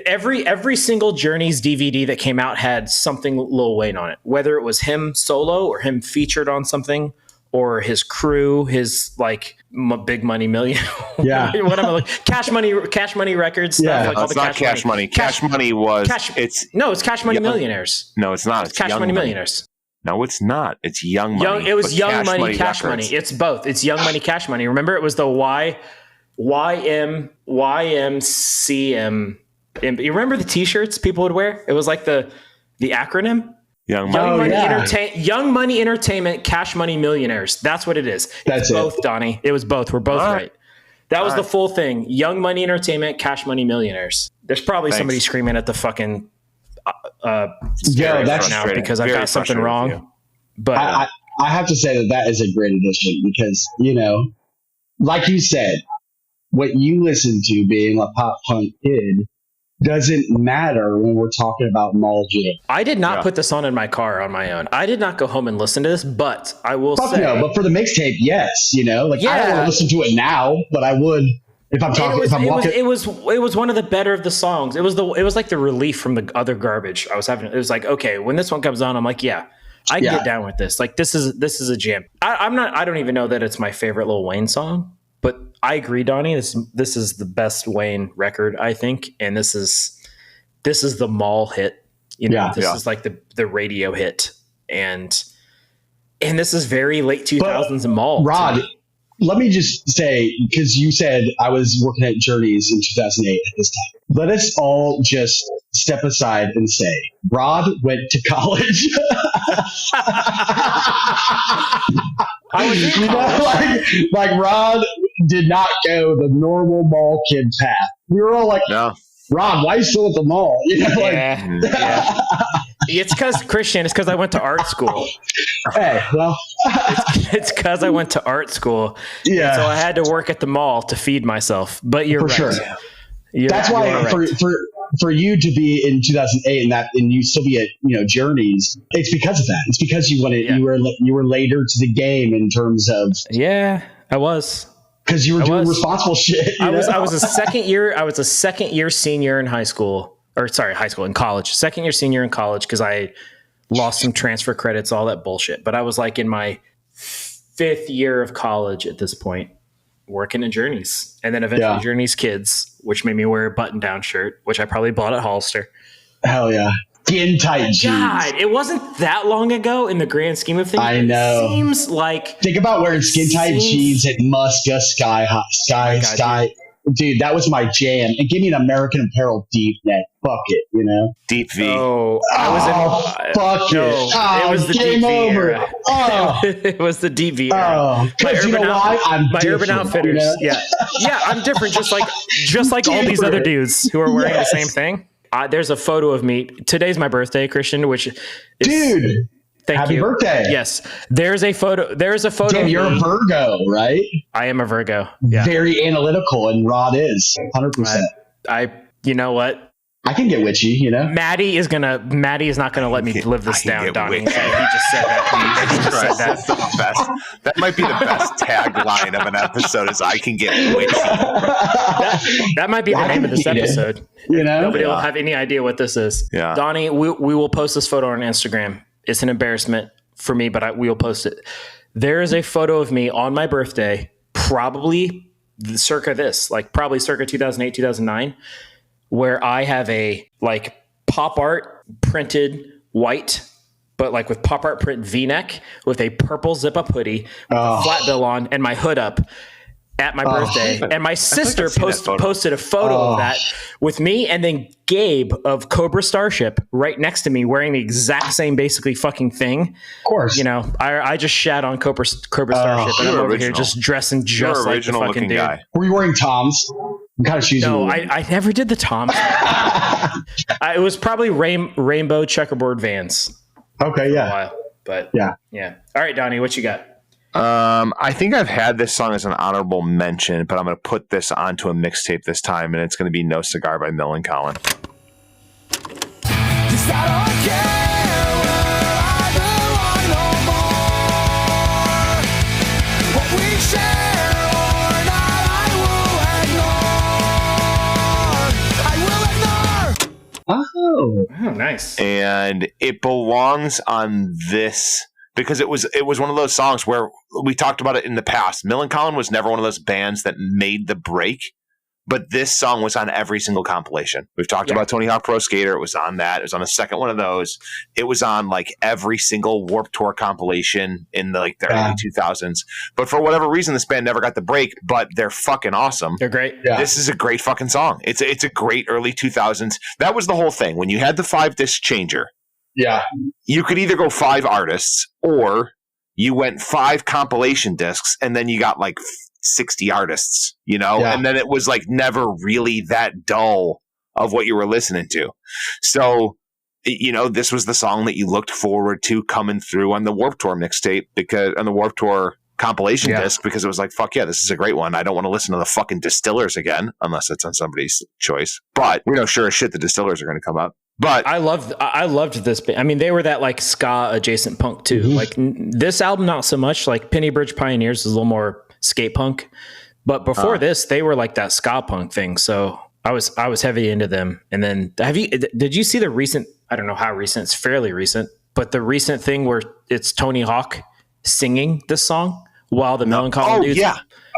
every single Journeys DVD that came out had something Lil Wayne on it, whether it was him solo or him featured on something, or his crew, his like Big Money Million. Yeah. What am I like? Cash Money Records stuff. Yeah. Like all It's the not Cash Money. Cash Money was. It's Cash Money Millionaires. No, it's not. It's Cash Money Millionaires. No, it's not. It's Young Money. It was Young Money, Cash Records. Money. It's both. It's Young Money, Cash Money. Remember, it was the YMCM. You remember the T-shirts people would wear? It was like the acronym. Young Money Entertainment, Cash Money Millionaires. That's what it is. It's both, Donnie. It was both. We're both right. That was the full thing. Young Money Entertainment, Cash Money Millionaires. There's probably somebody screaming at the fucking that's now because I've got something wrong. But I have to say that is a great addition because, you know, like you said, what you listen to being a pop punk kid doesn't matter when we're talking about Mall Jam. I did not put this on in my car on my own. I did not go home and listen to this, but I will say, no, but for the mixtape, yes, you know, like I don't want to listen to it now, but I would if I'm talking. It was one of the better of the songs. It was like the relief from the other garbage I was having. It was like, okay, when this one comes on, I'm like, I can get down with this. Like this is a jam. I don't even know that it's my favorite Lil Wayne song. But I agree, Donnie. This is the best Wayne record, I think, and this is the mall hit. You know, this is like the radio hit, and this is very late 2000s in mall. Rod, let me just say, because you said I was working at Journeys in 2008 at this time. Let us all just step aside and say, Rod went to college. I was in college. Like Rod did not go the normal mall kid path. We were all like, no. Rod, why are you still at the mall? You know, It's because Christian. It's because I went to art school. Hey, well, it's because I went to art school. Yeah, so I had to work at the mall to feed myself. But you're right. Sure. That's why for you to be in 2008 and you still be at Journeys, it's because of that. It's because you were later to the game in terms of I was. Because you were doing responsible shit. I was a second year senior in high school, in college. Second year senior in college because I lost some transfer credits, all that bullshit. But I was like in my 5th year of college at this point, working in Journeys, and then eventually Journeys Kids, which made me wear a button-down shirt, which I probably bought at Hollister. Hell yeah. Skin tight jeans. God, it wasn't that long ago in the grand scheme of things. I know. It seems like... Think about wearing skin tight jeans at Muska, Sky. Dude, that was my jam. And give me an American Apparel deep neck. Fuck it, Deep V. Oh, fuck it. It was the game Deep V over. era. Oh. It was the Deep V era. Because you know why? I'm my different, Urban Outfitters. Yeah, I'm different. Just like all these other dudes who are wearing the same thing. There's a photo of me. Today's my birthday, Christian. Which, dude, thank you. Happy birthday. Yes, there's a photo. Damn, you're a Virgo, right? I am a Virgo. Yeah, very analytical, and Rod is 100%. You know what? I can get witchy, Maddie is not gonna let me live this down, Donnie. He just said that. He just said that. That's the best. That might be the best tagline of an episode is I can get witchy. That might be the name of this episode. Nobody will have any idea what this is. Yeah. Donnie, we will post this photo on Instagram. It's an embarrassment for me, but we will post it. There is a photo of me on my birthday, probably circa 2008, 2009. Where I have a pop art printed white, but with pop art print V-neck with a purple zip up hoodie, with a flat bill on and my hood up. at my birthday, and my sister posted a photo of that with me, and then Gabe of Cobra Starship right next to me wearing the exact same basically fucking thing. Of course. You know, I just shat on Cobra Starship, and I'm over here just dressing just like the fucking dude. Guy. Were you wearing Toms? What kind of shoes? No, I never did the Toms. It was probably rainbow checkerboard Vans. Okay, yeah. For a while, but yeah. All right, Donnie, what you got? I think I've had this song as an honorable mention, but I'm going to put this onto a mixtape this time, and it's going to be No Cigar by Millencolin. Oh, nice. And it belongs on this because it was one of those songs where we talked about it in the past. Millencolin was never one of those bands that made the break, but this song was on every single compilation. We've talked about Tony Hawk Pro Skater. It was on that. It was on the second one of those. It was on like every single Warped Tour compilation in the early 2000s. But for whatever reason, this band never got the break, but they're fucking awesome. They're great. Yeah. This is a great fucking song. It's a great early 2000s. That was the whole thing. When you had the 5-disc changer, you could either go 5 artists or you went 5 compilation discs and then you got like 60 artists, you know? And then it was like never really that dull of what you were listening to. So, you know, this was the song that you looked forward to coming through on the Warped Tour mixtape, because on the Warped Tour compilation disc, because it was like, fuck yeah, this is a great one. I don't want to listen to the fucking Distillers again, unless it's on somebody's choice. But we know sure as shit the Distillers are going to come up. But I loved this. I mean, they were that like ska adjacent punk too. Like this album, not so much. Like Penny Bridge Pioneers is a little more skate punk, but before this, they were like that ska punk thing. So I was heavy into them. And then did you see the recent? I don't know how recent. It's fairly recent, but the recent thing where it's Tony Hawk singing this song while the Millencolin dudes.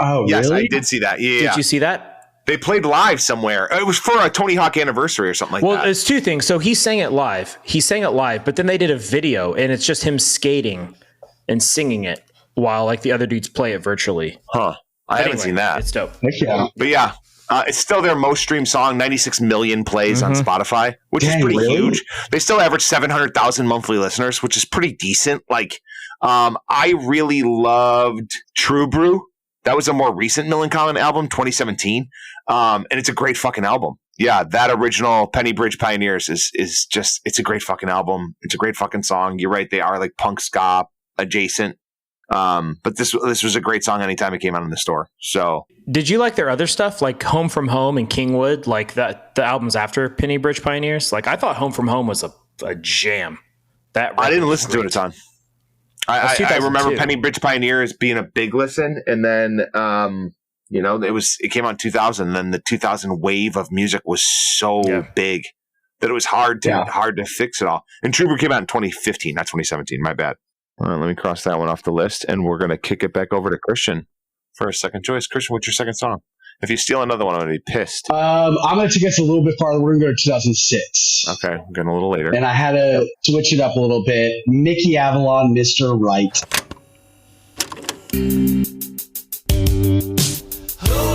Oh, yes, really? I did see that. Yeah. Did you see that? They played live somewhere. It was for a Tony Hawk anniversary or something like that. Well, it's 2 things. So he sang it live, but then they did a video and it's just him skating and singing it while like the other dudes play it virtually. Huh. I haven't seen that. It's dope. But yeah, it's still their most streamed song, 96 million plays on Spotify, which is pretty huge. They still average 700,000 monthly listeners, which is pretty decent. Like, I really loved True Brew. That was a more recent Millencolin album, 2017. And it's a great fucking album. Yeah, that original Penny Bridge Pioneers is just, it's a great fucking album. It's a great fucking song. You're right, they are like punk ska adjacent. But this was a great song anytime it came out in the store. So did you like their other stuff, like Home From Home and Kingwood, like the albums after Penny Bridge Pioneers? Like I thought Home From Home was a jam. I didn't listen to it a ton. I remember Penny Bridge Pioneers being a big listen, and then you know, it came out in 2000, and then the 2000 wave of music was so big that it was hard to fix it all. And True Brew came out in 2015, not 2017. My bad. All right, let me cross that one off the list, and we're going to kick it back over to Christian for a second choice. Christian, what's your second song? If you steal another one, I'm going to be pissed. I'm going to take us a little bit farther. We're going to go to 2006. Okay, we're getting a little later. And I had to switch it up a little bit. Mickey Avalon, Mr. Right. Who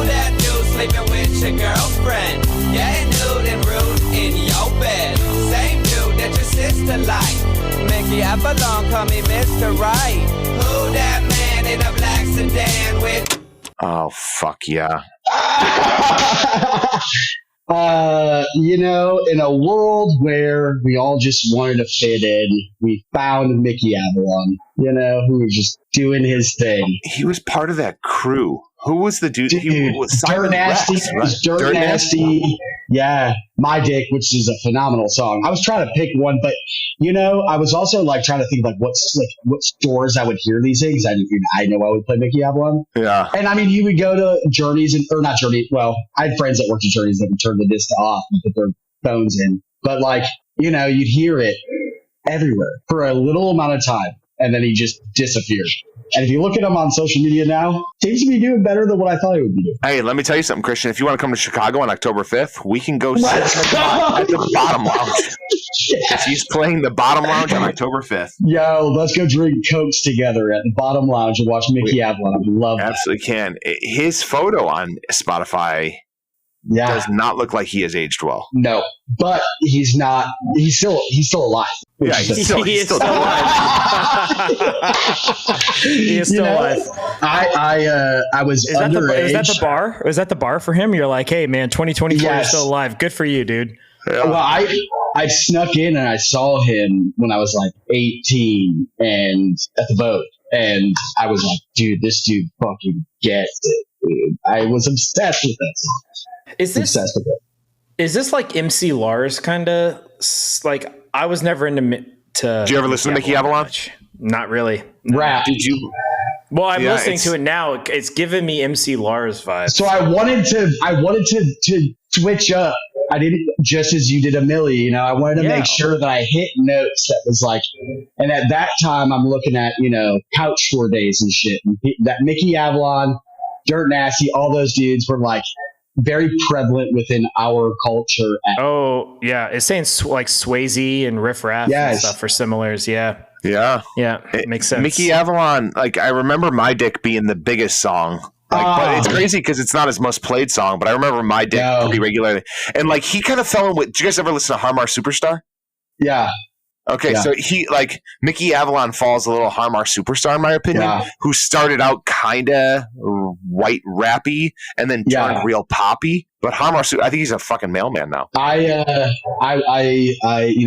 that dude sleeping with your girlfriend? Getting nude and rude in your bed. Same dude that your sister like. Mickey Avalon, call me Mr. Right. Who that man in a black sedan with? Oh, fuck yeah. You know, in a world where we all just wanted to fit in, we found Mickey Avalon, you know, who was just doing his thing. He was part of that crew. Who was the dude? He was Dirt Nasty. Rex, right? Dirt Nasty. Yeah. My Dick, which is a phenomenal song. I was trying to pick one, but, you know, I was also like trying to think like what stores I would hear these things. I know I would play Mickey Avalon. Yeah. And I mean, you would go to Journeys or not Journeys. Well, I had friends that worked at Journeys that would turn the disc off and put their phones in. But like, you know, you'd hear it everywhere for a little amount of time. and then he just disappeared. And if you look at him on social media now, seems to be doing better than what I thought he would be doing. Hey, let me tell you something, Christian. If you want to come to Chicago on October 5th, we can go sit at the Bottom Lounge. If he's playing the Bottom Lounge on October 5th. Yo, let's go drink Cokes together at the Bottom Lounge and watch Mickey Avalon. I love that. Absolutely can. His photo on Spotify does not look like he has aged well. No, but he's not. He's still alive. Yeah, he is still alive. He is still alive. I was underage. Is that the bar? Is that the bar for him? You're like, hey man, 2024 Yes. is still alive. Good for you, dude. Yeah. Well, I snuck in and I saw him when I was like 18 and at the boat, and I was like, dude, this dude fucking gets it, dude. I was obsessed with that song. Is this like MC Lars kind of like? I was never into. Did you ever listen to Mickey Avalon? Not really. Rap. Did you? Well, I'm listening to it now. It's giving me MC Lars vibes. So I wanted to switch up. I didn't, just as you did, Amelia, you know, I wanted to make sure that I hit notes that was like, and at that time I'm looking at, you know, Couch Tour days and shit. And that Mickey Avalon, Dirt Nasty, all those dudes were like very prevalent within our culture. Oh, yeah. It's saying like Swayze and Riff Raff and stuff for similars. Yeah. Yeah. Yeah. It makes sense. Mickey Avalon, like, I remember My Dick being the biggest song. Like, but it's crazy because it's not his most played song, but I remember My Dick pretty regularly. And like, he kind of fell in with, did you guys ever listen to Harmar Superstar? Yeah. Okay, so he, like, Mickey Avalon falls a little Harmar Superstar, in my opinion, who started out kind of white rappy and then turned real poppy. But Harmar, I think he's a fucking mailman now. I, you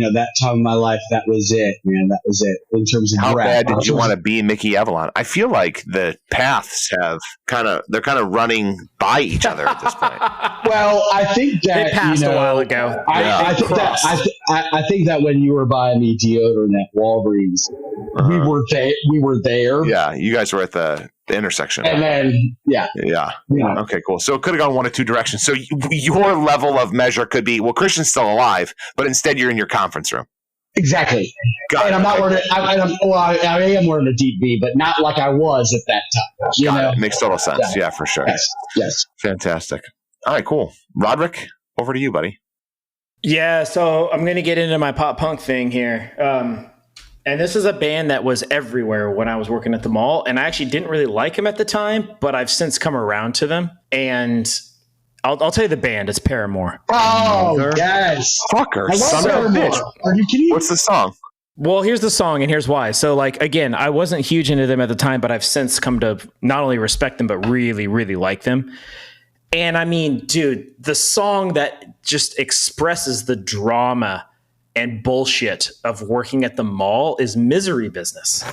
know, that time of my life, that was it, man. That was it in terms of how rap. bad did you want to be Mickey Avalon? I feel like the paths have they're kind of running by each other at this point. Well, I think that they passed a while ago. I think that when you were buying me deodorant at Walgreens, we were there. Yeah, you guys were at the intersection. And then, yeah. Okay, cool. So it could have gone one of two directions. So your level of measure could be, well, Christian's still alive, but instead you're in your conference room. Exactly. I'm not wearing I am wearing a deep V, but not like I was at that time. You know? It makes total sense. Yeah, for sure. Yes. Fantastic. All right, cool. Roderick, over to you, buddy. Yeah, so I'm going to get into my pop punk thing here. And this is a band that was everywhere when I was working at the mall. And I actually didn't really like them at the time, but I've since come around to them. And I'll tell you the band. It's Paramore. Oh, yes. Fucker. Son of a bitch. Are you kidding? What's the song? Well, here's the song, and here's why. So, like, again, I wasn't huge into them at the time, but I've since come to not only respect them, but really, really like them. And I mean, dude, the song that just expresses the drama and bullshit of working at the mall is Misery Business.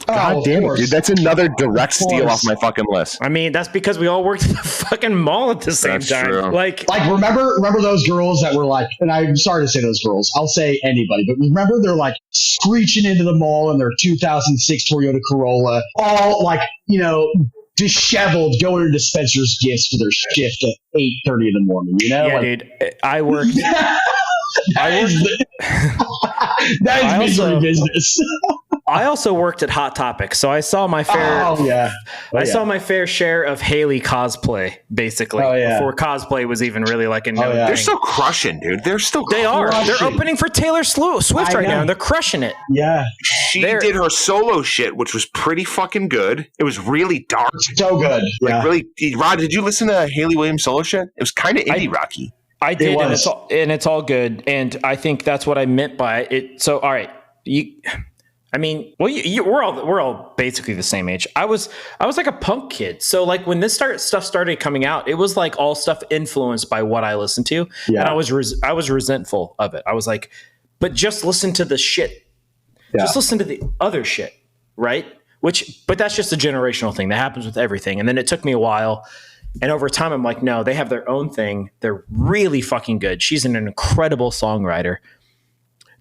God damn it, dude. That's another direct steal off my fucking list. I mean, that's because we all worked at the fucking mall at the same time. True. Like remember those girls that were like, and I'm sorry to say those girls, I'll say anybody, but remember they're like screeching into the mall in their 2006 Toyota Corolla, all like, you know, disheveled, going to Spencer's Gifts for their shift at 8:30 in the morning, you know? Yeah, dude. I worked. That is Misery Business. I also worked at Hot Topic, so I saw my fair. I saw my fair share of Haley cosplay, basically. Before cosplay was even really like a known thing. They're still crushing, dude. They're opening for Taylor Swift right now, and they're crushing it. Yeah, she did her solo shit, which was pretty fucking good. It was really dark, so good. Like really, Rod, did you listen to Haley Williams solo shit? It was kind of indie rocky. I did, and it's all good, and I think that's what I meant by it. So, all right, I mean, well, we're all basically the same age. I was like a punk kid. So like when this stuff started coming out, it was like all stuff influenced by what I listened to. Yeah. And I was resentful of it. I was like, but just listen to the shit. Yeah. Just listen to the other shit. Right. But that's just a generational thing that happens with everything. And then it took me a while. And over time, I'm like, no, they have their own thing. They're really fucking good. She's an incredible songwriter.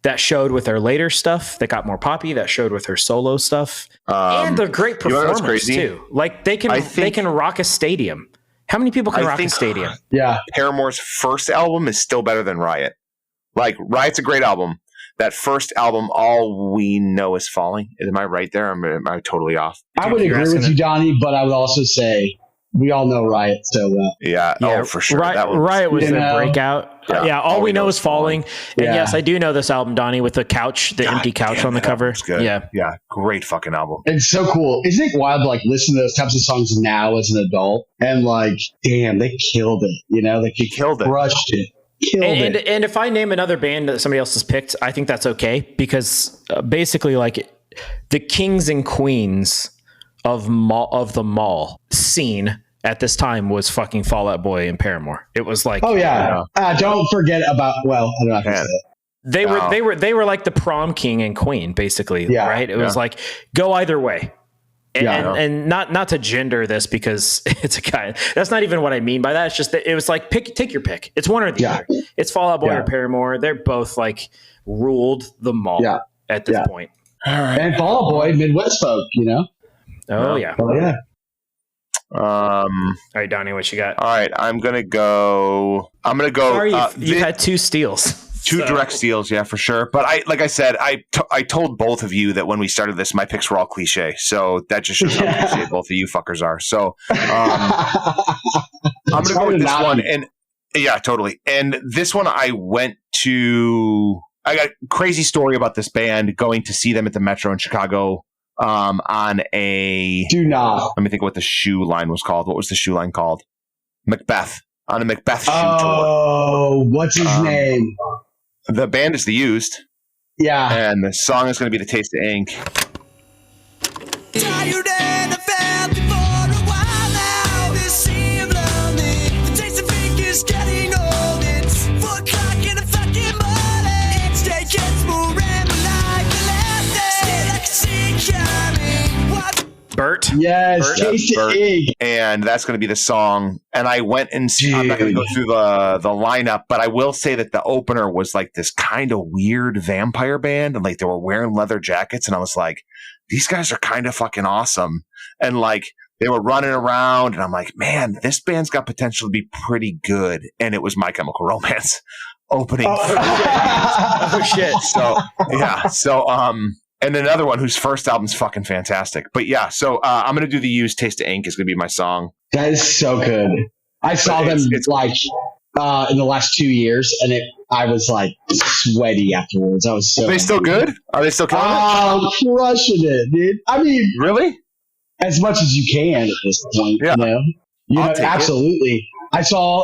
that showed with her later stuff, that got more poppy, that showed with her solo stuff, and they're great performers too. Like they can rock a stadium. How many people can rock a stadium? Yeah, Paramore's first album is still better than Riot. Like Riot's a great album. That first album, All We Know Is Falling. Am I right there? Am I totally off? I would agree with you, Donnie, but I would also say we all know Riot so well. Yeah. Oh, for sure. Riot was the breakout. Yeah. All We Know Is Falling. And yes, I do know this album, Donnie, with the couch, the empty couch on the cover. It's good. Yeah. Yeah. Great fucking album. It's so cool. Isn't it wild to like listen to those types of songs now as an adult and like, damn, they killed it. You know, they crushed it. And if I name another band that somebody else has picked, I think that's okay because basically, like the kings and queens of the mall scene at this time was fucking Fall Out Boy and Paramore. It was like, oh yeah, don't forget about. Well, I don't know if I say it. They were like the prom king and queen, basically. Yeah, right. It was like go either way. And not to gender this because it's a guy. That's not even what I mean by that. It's just that it was like take your pick. It's one or the other. It's Fall Out Boy or Paramore. They're both like ruled the mall at this point. All right. And Fall Out Boy, Midwest folk, you know. Oh yeah. Oh yeah. All right, Donnie, what you got? All right, I'm gonna go. Sorry, you had two steals. Two direct steals, yeah, for sure. But like I said, I told both of you that when we started this, my picks were all cliche. So that just shows how cliche both of you fuckers are. So I'm going to go with this one. And yeah, totally. And this one I got a crazy story about this band going to see them at the Metro in Chicago on a... Do not. Let me think what the shoe line was called. What was the shoe line called? Macbeth. On a Macbeth shoe tour. Oh, what's his name? The band is The Used. Yeah. And the song is going to be The Taste of Ink. Tired and I felt it for a while now. This seemed lonely. The taste of ink is getting old. It's 4 o'clock in the fucking morning. Each day gets more rambling like the last day. Still I can see it coming. What? Bert. Yes, Taste of Ink. And that's going to be the song. And I went and I'm not going to go through the lineup, but I will say that the opener was like this kind of weird vampire band. And like they were wearing leather jackets. And I was like, these guys are kind of fucking awesome. And like they were running around. And I'm like, man, this band's got potential to be pretty good. And it was My Chemical Romance opening. Oh, shit. So, yeah. So, and another one whose first album's fucking fantastic. But yeah, so I'm going to do The Used. Taste of Ink is going to be my song. That is so good. I saw them in the last 2 years, and I was like sweaty afterwards. I was so. Are they still good? Are they still killing it? Crushing it, dude. I mean, really? As much as you can at this point, yeah. You know, absolutely. I saw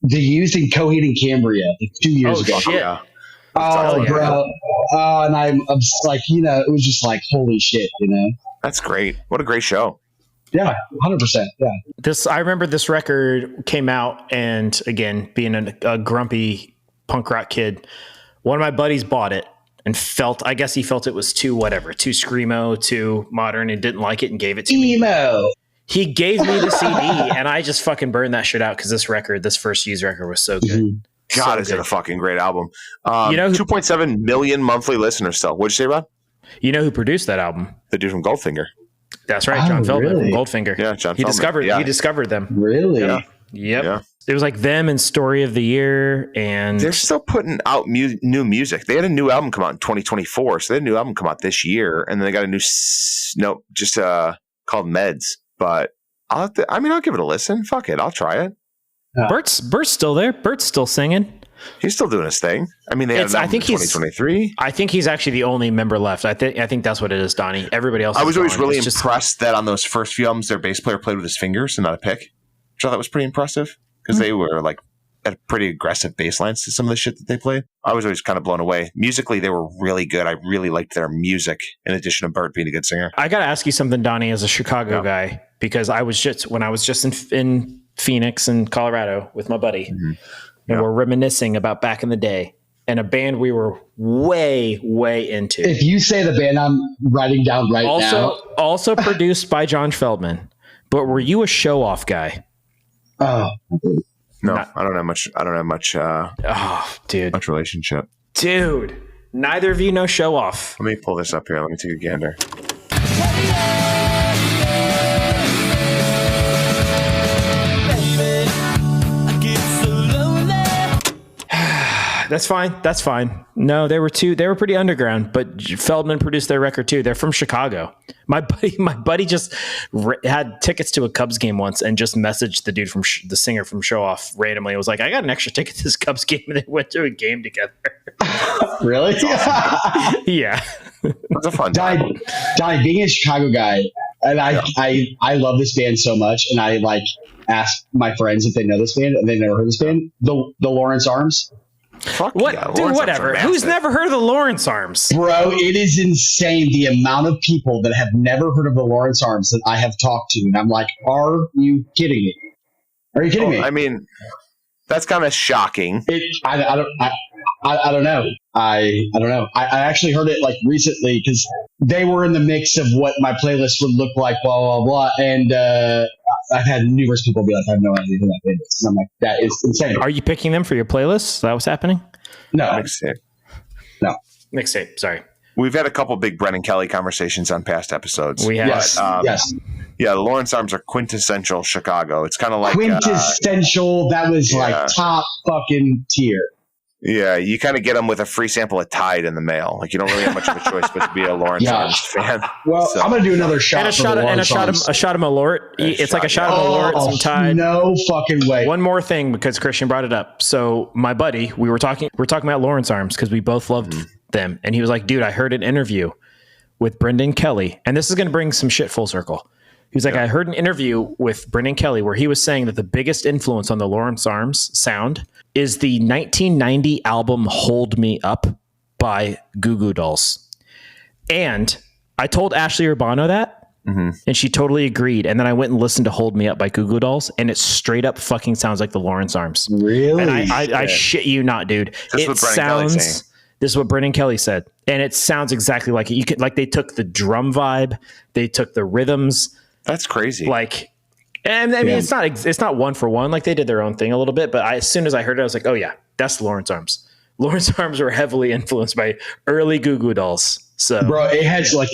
The Used in Coheed and Cambria 2 years ago. Shit. Yeah. Oh, bro. And I'm just like, you know, it was just like, holy shit, you know? That's great. What a great show. Yeah, 100%. Yeah. I remember this record came out, and again, being a grumpy punk rock kid, one of my buddies bought it and I guess he felt it was too screamo, too modern, and didn't like it and gave it to me. Emo. He gave me the CD, and I just fucking burned that shit out because this first Used record was so good. Mm-hmm. God, is it a fucking great album. 2.7 million monthly listeners still. What'd you say, Rob? You know who produced that album? The dude from Goldfinger. That's right, John Feldman from Goldfinger. Yeah, John Feldman. He discovered them. Really? Yeah. Yep. Yeah. It was like them and Story of the Year, and they're still putting out new music. They had a new album come out in 2024, so they had a new album come out this year, and then they got a new called Meds. But I'll give it a listen. Fuck it, I'll try it. Bert's still there. Bert's still singing. He's still doing his thing. I mean, I think 2023. I think he's actually the only member left. I think that's what it is, Donnie. Everybody else. I was always really impressed that on those first few albums, their bass player played with his fingers and not a pick. Which I thought was pretty impressive because they were like at pretty aggressive bass lines to some of the shit that they played. I was always kind of blown away. Musically, they were really good. I really liked their music. In addition to Bert being a good singer. I got to ask you something, Donnie, as a Chicago guy, because when I was just in Phoenix and Colorado with my buddy. Mm-hmm. And we're reminiscing about back in the day and a band we were way, way into. If you say the band I'm writing down now. Also produced by John Feldman. But were you a show-off guy? Oh. No, I don't have much. Much relationship. Dude, neither of you know Show Off. Let me pull this up here. Let me take a gander. That's fine. That's fine. No, they were pretty underground, but Feldman produced their record too. They're from Chicago. My buddy just had tickets to a Cubs game once and just messaged the dude from the singer from Show Off randomly. It was like, I got an extra ticket to this Cubs game, and they went to a game together. Really? Yeah. It's a fun time. Donnie, being a Chicago guy, and I love this band so much, and I like ask my friends if they know this band, and they never heard this band. The Lawrence Arms. Fuck what, yeah, dude? Whatever. Who's never heard of the Lawrence Arms, bro? It is insane the amount of people that have never heard of the Lawrence Arms that I have talked to, and I'm like, are you kidding me? Are you kidding me? I mean, that's kind of shocking. I don't know. I don't know. I actually heard it like recently because they were in the mix of what my playlist would look like, blah blah blah, and I've had numerous people be like, I have no idea who that band is. And I'm like, that is insane. Are you picking them for your playlist? Is that what's happening? No. Mixtape. No. Mixtape. Sorry. We've had a couple big Brennan Kelly conversations on past episodes. We have. Yes. Yes. Yeah, the Lawrence Arms are quintessential Chicago. It's kind of like quintessential. That was like top fucking tier. Yeah, you kind of get them with a free sample of Tide in the mail. Like you don't really have much of a choice but to be a Lawrence Arms fan. Well, so. I'm gonna do another shot. And a shot of Malort. It's like a shot of Malort, some Tide. No fucking way. One more thing, because Christian brought it up. So my buddy, we were talking about Lawrence Arms because we both loved them, and he was like, "Dude, I heard an interview with Brendan Kelly, and this is gonna bring some shit full circle." He was like, I heard an interview with Brendan Kelly where he was saying that the biggest influence on the Lawrence Arms sound is the 1990 album Hold Me Up by Goo Goo Dolls. And I told Ashley Urbano that, and she totally agreed. And then I went and listened to Hold Me Up by Goo Goo Dolls, and it straight up fucking sounds like the Lawrence Arms. Really? And I shit you not, dude. It sounds... This is what Brendan Kelly said. And it sounds exactly like it. You could, like, they took the drum vibe, they took the rhythms. That's crazy. Like, and I mean, it's not one for one. Like they did their own thing a little bit, but as soon as I heard it, I was like, oh yeah, that's Lawrence Arms. Lawrence Arms were heavily influenced by early Goo Goo Dolls. So, bro, it has like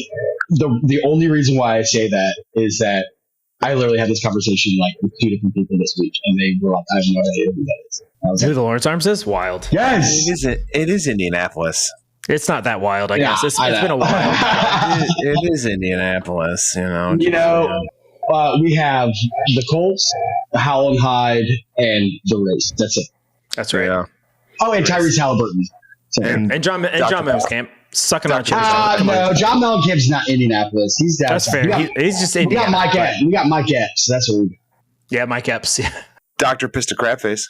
the only reason why I say that is that I literally had this conversation like with 2 different people this week, and they were like, I have no idea who that is. Who the Lawrence Arms is? Wild. Yes, it is Indianapolis. It's not that wild, I guess. It's been a while. It is Indianapolis, you know. We have the Colts, Howell and Hyde, and the Race. That's it. That's right. Yeah. Oh, and Tyrese Halliburton. And John Mellencamp sucking on chips. No, John Mellencamp's not Indianapolis. He's down. That's fair. He's just Indiana. We got Mike Epps. That's what we got. Yeah, Mike Epps. Yeah. Dr. Pista Crabface.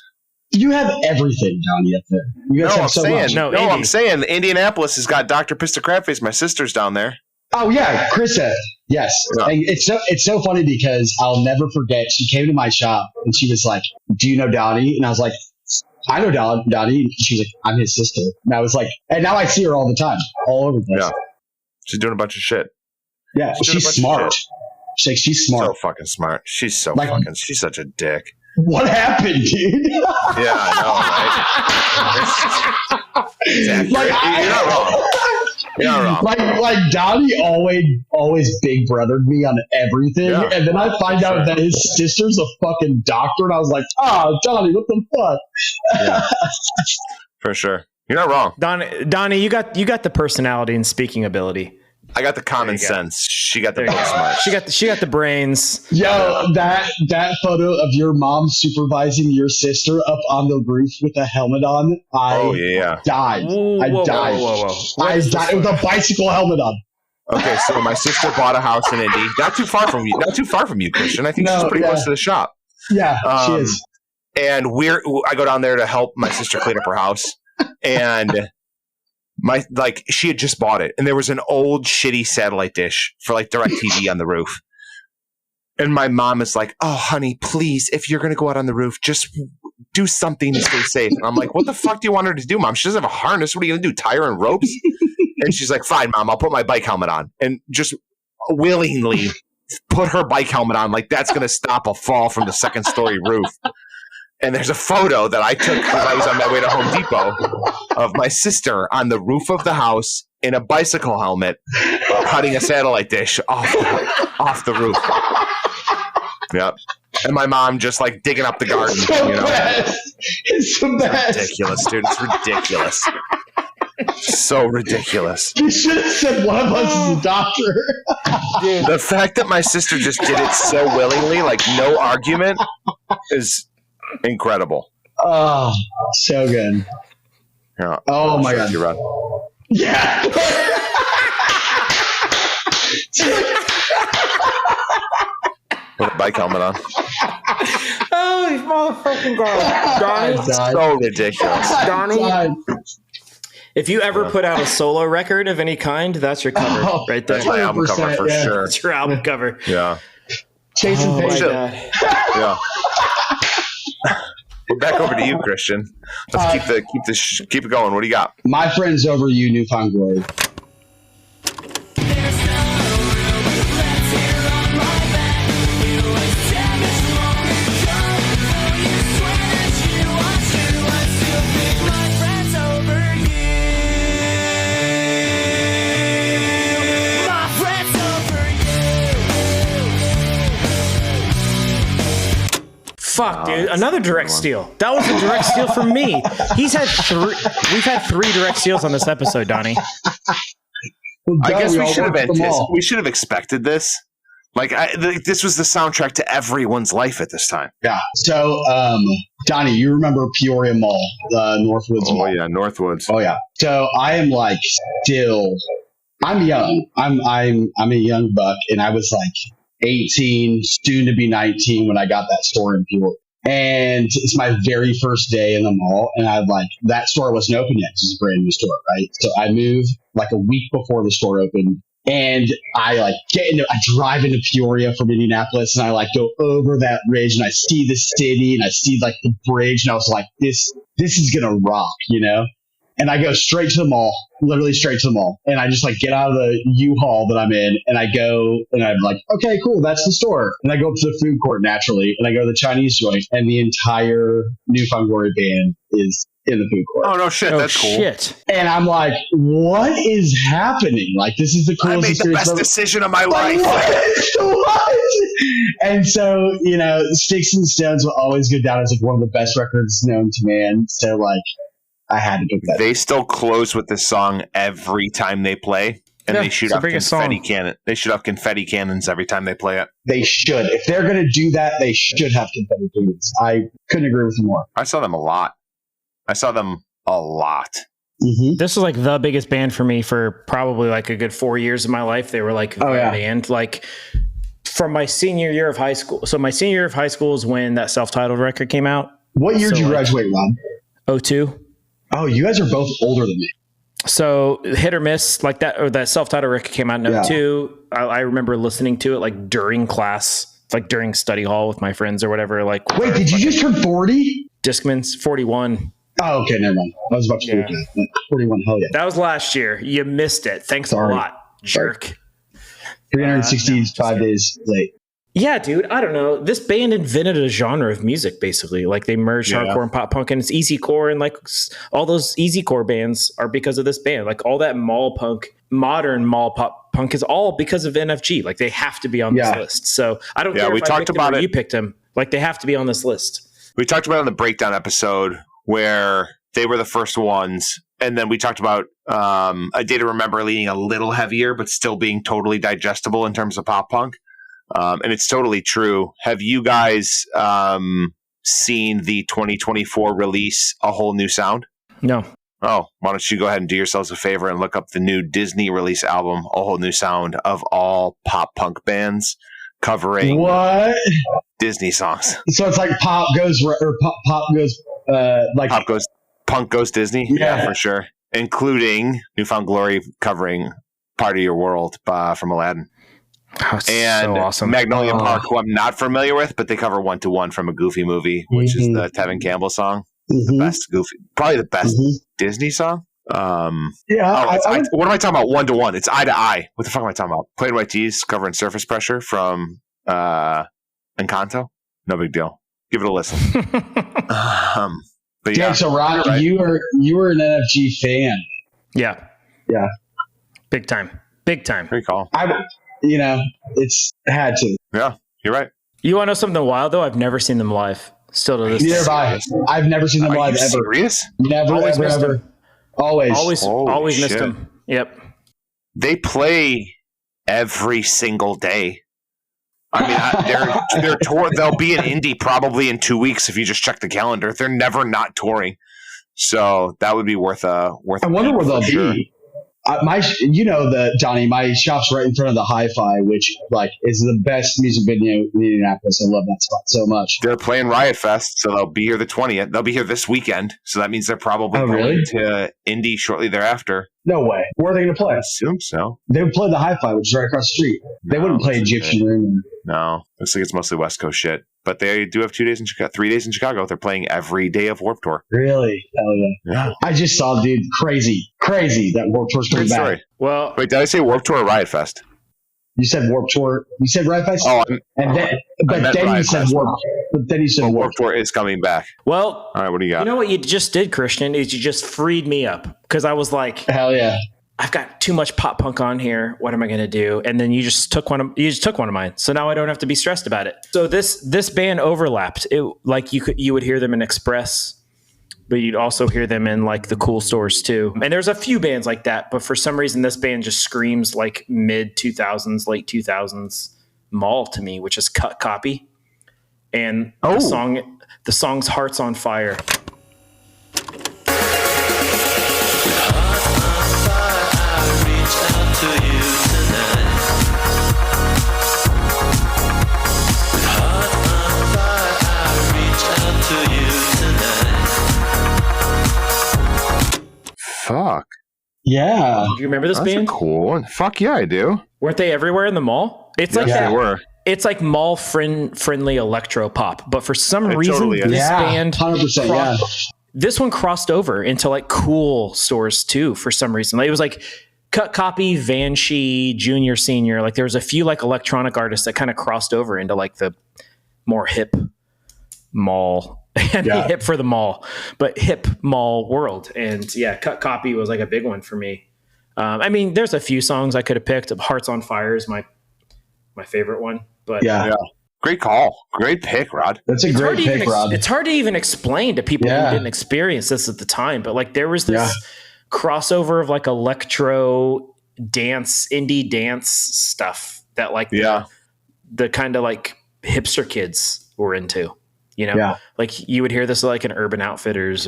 You have everything, Donnie, up there. You guys have so much. I'm saying Indianapolis has got Dr. Pista Crabface. My sister's down there. Oh yeah, Krista. Yes, and it's so funny because I'll never forget. She came to my shop and she was like, "Do you know Donnie?" And I was like, "I know Donnie." And she was like, "I'm his sister." And I was like, and now I see her all the time, all over the place. Yeah, she's doing a bunch of shit. Yeah, she's smart. She's smart. So fucking smart. She's so she's such a dick. What happened, dude? Yeah, I know, right? Exactly. You're not wrong. You're not wrong. Like Donnie always big brothered me on everything, and then I find out that his sister's a fucking doctor, and I was like, Donnie, what the fuck? Yeah, for sure. You're not wrong, Donnie. You got the personality and speaking ability. I got the common sense. She got the book smart. She got the brains. Yo, that photo of your mom supervising your sister up on the roof with a helmet on. I died. I died. I died with a bicycle helmet on. Okay, so my sister bought a house in Indy. Not too far from you. Not too far from you, Christian. I think she's pretty close to the shop. Yeah, she is. And I go down there to help my sister clean up her house, and she had just bought it, and there was an old shitty satellite dish for like DirecTV on the roof. And my mom is like, "Oh, honey, please, if you're going to go out on the roof, just do something to stay safe." And I'm like, "What the fuck do you want her to do, Mom? She doesn't have a harness. What are you going to do, tie her in ropes?" And she's like, "Fine, Mom, I'll put my bike helmet on." And just willingly put her bike helmet on like that's going to stop a fall from the second story roof. And there's a photo that I took because I was on my way to Home Depot of my sister on the roof of the house in a bicycle helmet cutting a satellite dish off the roof. Yep. And my mom just like digging up the garden. It's the best. It's ridiculous, dude. It's ridiculous. So ridiculous. You should have said one of us is a doctor. Dude, the fact that my sister just did it so willingly, like no argument, is incredible. Oh, so good. Yeah. Oh my God. Yeah. With a bike helmet on. Oh, you motherfucking God. Donnie. So ridiculous. Donnie. If you ever put out a solo record of any kind, that's your cover right there. That's my album cover for sure. That's your album cover. Yeah. Chasing my God. Yeah. We're back over to you, Christian. Let's keep it going. What do you got? My Friends Over You, Newfound Glory. Fuck, dude. Another direct steal. That was a direct steal from me. We've had 3 direct steals on this episode, Donnie. Well, I guess we should have expected this. Like, this was the soundtrack to everyone's life at this time. Yeah. So, Donnie, you remember Peoria Mall, Northwoods Mall? Oh yeah, Northwoods. Oh yeah. So I am like I'm young. I'm a young buck, and I was like 18, soon to be 19 when I got that store in Peoria. And it's my very first day in the mall, and that store wasn't open yet. It's a brand new store, right? So I moved like a week before the store opened, and I drive into Peoria from Indianapolis, and I go over that bridge, and I see the city, and I see like the bridge, and I was like, this is gonna rock, you know? And I go straight to the mall, literally straight to the mall. And I just get out of the U-Haul that I'm in, and I go, and I'm like, okay, cool, that's the store. And I go up to the food court naturally, and I go to the Chinese joint, and the entire Newfound Glory band is in the food court. Oh, no shit, that's cool. Shit. And I'm like, what is happening? This is the coolest I made the best decision of my life. What? And so, Sticks and Stones will always go down as one of the best records known to man. So, I had to pick that. They still close with this song every time they play, and they shoot off confetti cannon. They shoot off confetti cannons every time they play it. They should. If they're going to do that, they should have confetti cannons. I couldn't agree with you more. I saw them a lot. Mm-hmm. This was the biggest band for me for probably a good 4 years of my life. They were the band from my senior year of high school. So my senior year of high school is when that self-titled record came out. What year did you graduate, Rob? 02. Oh, you guys are both older than me. So hit or miss that, or that self-titled record came out in 02. I remember listening to it during class, during study hall with my friends or whatever. Wait, did you just turn 40? Discman's 41. Oh, okay, never mind. I was about to do 41. Hell yeah. That was last year. You missed it. Thanks a lot, jerk. 365 days late. Yeah, dude. I don't know. This band invented a genre of music, basically. They merged hardcore and pop punk, and it's easycore, and all those easycore bands are because of this band. All that mall punk, modern mall pop punk is all because of NFG. They have to be on this list. So I don't care if I picked them or you picked them. They have to be on this list. We talked about it on the breakdown episode where they were the first ones, and then we talked about A Day to Remember leaning a little heavier, but still being totally digestible in terms of pop punk. And it's totally true. Have you guys seen the 2024 release, A Whole New Sound? No. Oh, why don't you go ahead and do yourselves a favor and look up the new Disney release album, A Whole New Sound, of all pop punk bands covering Disney songs. So it's pop goes punk goes Disney. Yeah, for sure. Including Newfound Glory covering Part of Your World from Aladdin. Oh, and so awesome. Magnolia Park, who I'm not familiar with, but they cover One to One from a Goofy movie, which is the Tevin Campbell song. The best Goofy, probably the best Disney song. What am I talking about? One to One. It's Eye to Eye. What the fuck am I talking about? Plain White Tees covering Surface Pressure from Encanto. No big deal. Give it a listen. But Damn, so Ron, right. you were an NFG fan. Yeah. Big time. Great call. It's had to. Yeah, you're right. You want to know something wild though? I've never seen them live. Still to this day. Nearby. I've never seen them live ever. Serious? Never, always ever. Always missed shit. them. Yep. They play every single day. I mean, they're tour. They'll be in Indy probably in 2 weeks if you just check the calendar. They're never not touring, so that would be worth. I wonder where they'll be. Johnny, my shop's right in front of the Hi-Fi, which is the best music venue in Indianapolis. I love that spot so much. They're playing Riot Fest, so they'll be here the 20th. They'll be here this weekend, so that means they're probably going to Indy shortly thereafter. No way. Where are they going to play? I assume so. They would play the Hi-Fi, which is right across the street. They wouldn't play Egyptian Room. No, looks like it's mostly West Coast shit. But they do have 2 days in Chicago, 3 days in Chicago. They're playing every day of Warped Tour. Really? Hell yeah. I just saw, dude, crazy that Warped Tour's coming back. Well, wait, did I say Warped Tour or Riot Fest? You said Warped Tour. You said Riot Fest? Oh, but then you said Warped. But then you said Warped Tour is coming back. Well, all right, what do you got? You know what you just did, Christian, is you just freed me up because I was like, hell yeah. I've got too much pop punk on here. What am I going to do? And then you just took one of mine. So now I don't have to be stressed about it. So this band overlapped. It you would hear them in Express, but you'd also hear them in the cool stores too. And there's a few bands like that, but for some reason this band just screams mid 2000s, late 2000s mall to me, which is Cut Copy. And the song's Hearts on Fire. Fuck. Yeah. Do you remember this band? That's a cool one. Fuck yeah, I do. Weren't they everywhere in the mall? It's yes, they were. It's like mall friendly electro pop, but for some reason this band 100%, this one crossed over into cool stores too for some reason. It was Cut Copy, Banshee, Junior, Senior. There was a few electronic artists that kind of crossed over into the more hip mall. Hip for the mall, but hip mall world. And Cut Copy was a big one for me. There's a few songs I could have picked. Hearts on Fire is my favorite one. But yeah. Great call. Great pick, Rod. That's a great pick, Rod. It's hard to even explain to people who didn't experience this at the time. But there was this crossover of electro dance, indie dance stuff that the kind of hipster kids were into. You would hear this an Urban Outfitters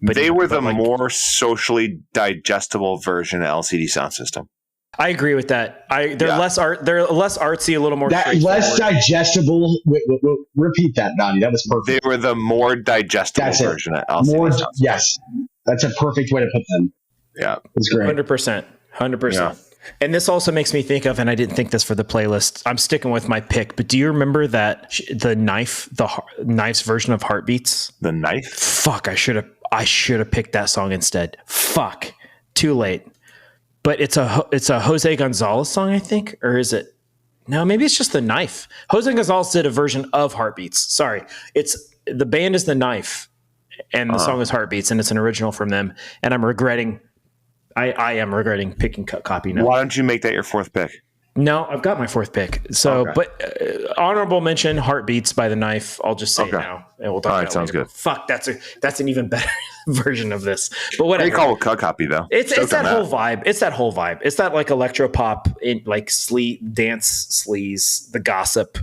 but they were the more socially digestible version of LCD Sound System. I agree with that. They're less artsy, a little more less digestible. Repeat that, Donnie. That was perfect. They were the more digestible version of LCD Sound System. Yes, that's a perfect way to put them. Yeah, it's great. 100%. Yeah. And this also makes me think of, and I didn't think this for the playlist, I'm sticking with my pick, but do you remember that the Knife's version of Heartbeats? The Knife? Fuck, I should have picked that song instead. Fuck, too late. But it's a Jose Gonzalez song, I think, or is it? No, maybe it's just the Knife. Jose Gonzalez did a version of Heartbeats. Sorry, the band is the Knife, and the song is Heartbeats, and it's an original from them. And I'm regretting. I am regretting picking Cut Copy now. Why don't you make that your fourth pick? No, I've got my fourth pick. So, but honorable mention, Heartbeats by the Knife. I'll just say it now, and we'll talk about it. Sounds later. good. Fuck, that's an even better version of this. But whatever. They call it Cut Copy though. It's that whole vibe. It's that whole vibe. It's that electro pop in dance sleaze, the Gossip,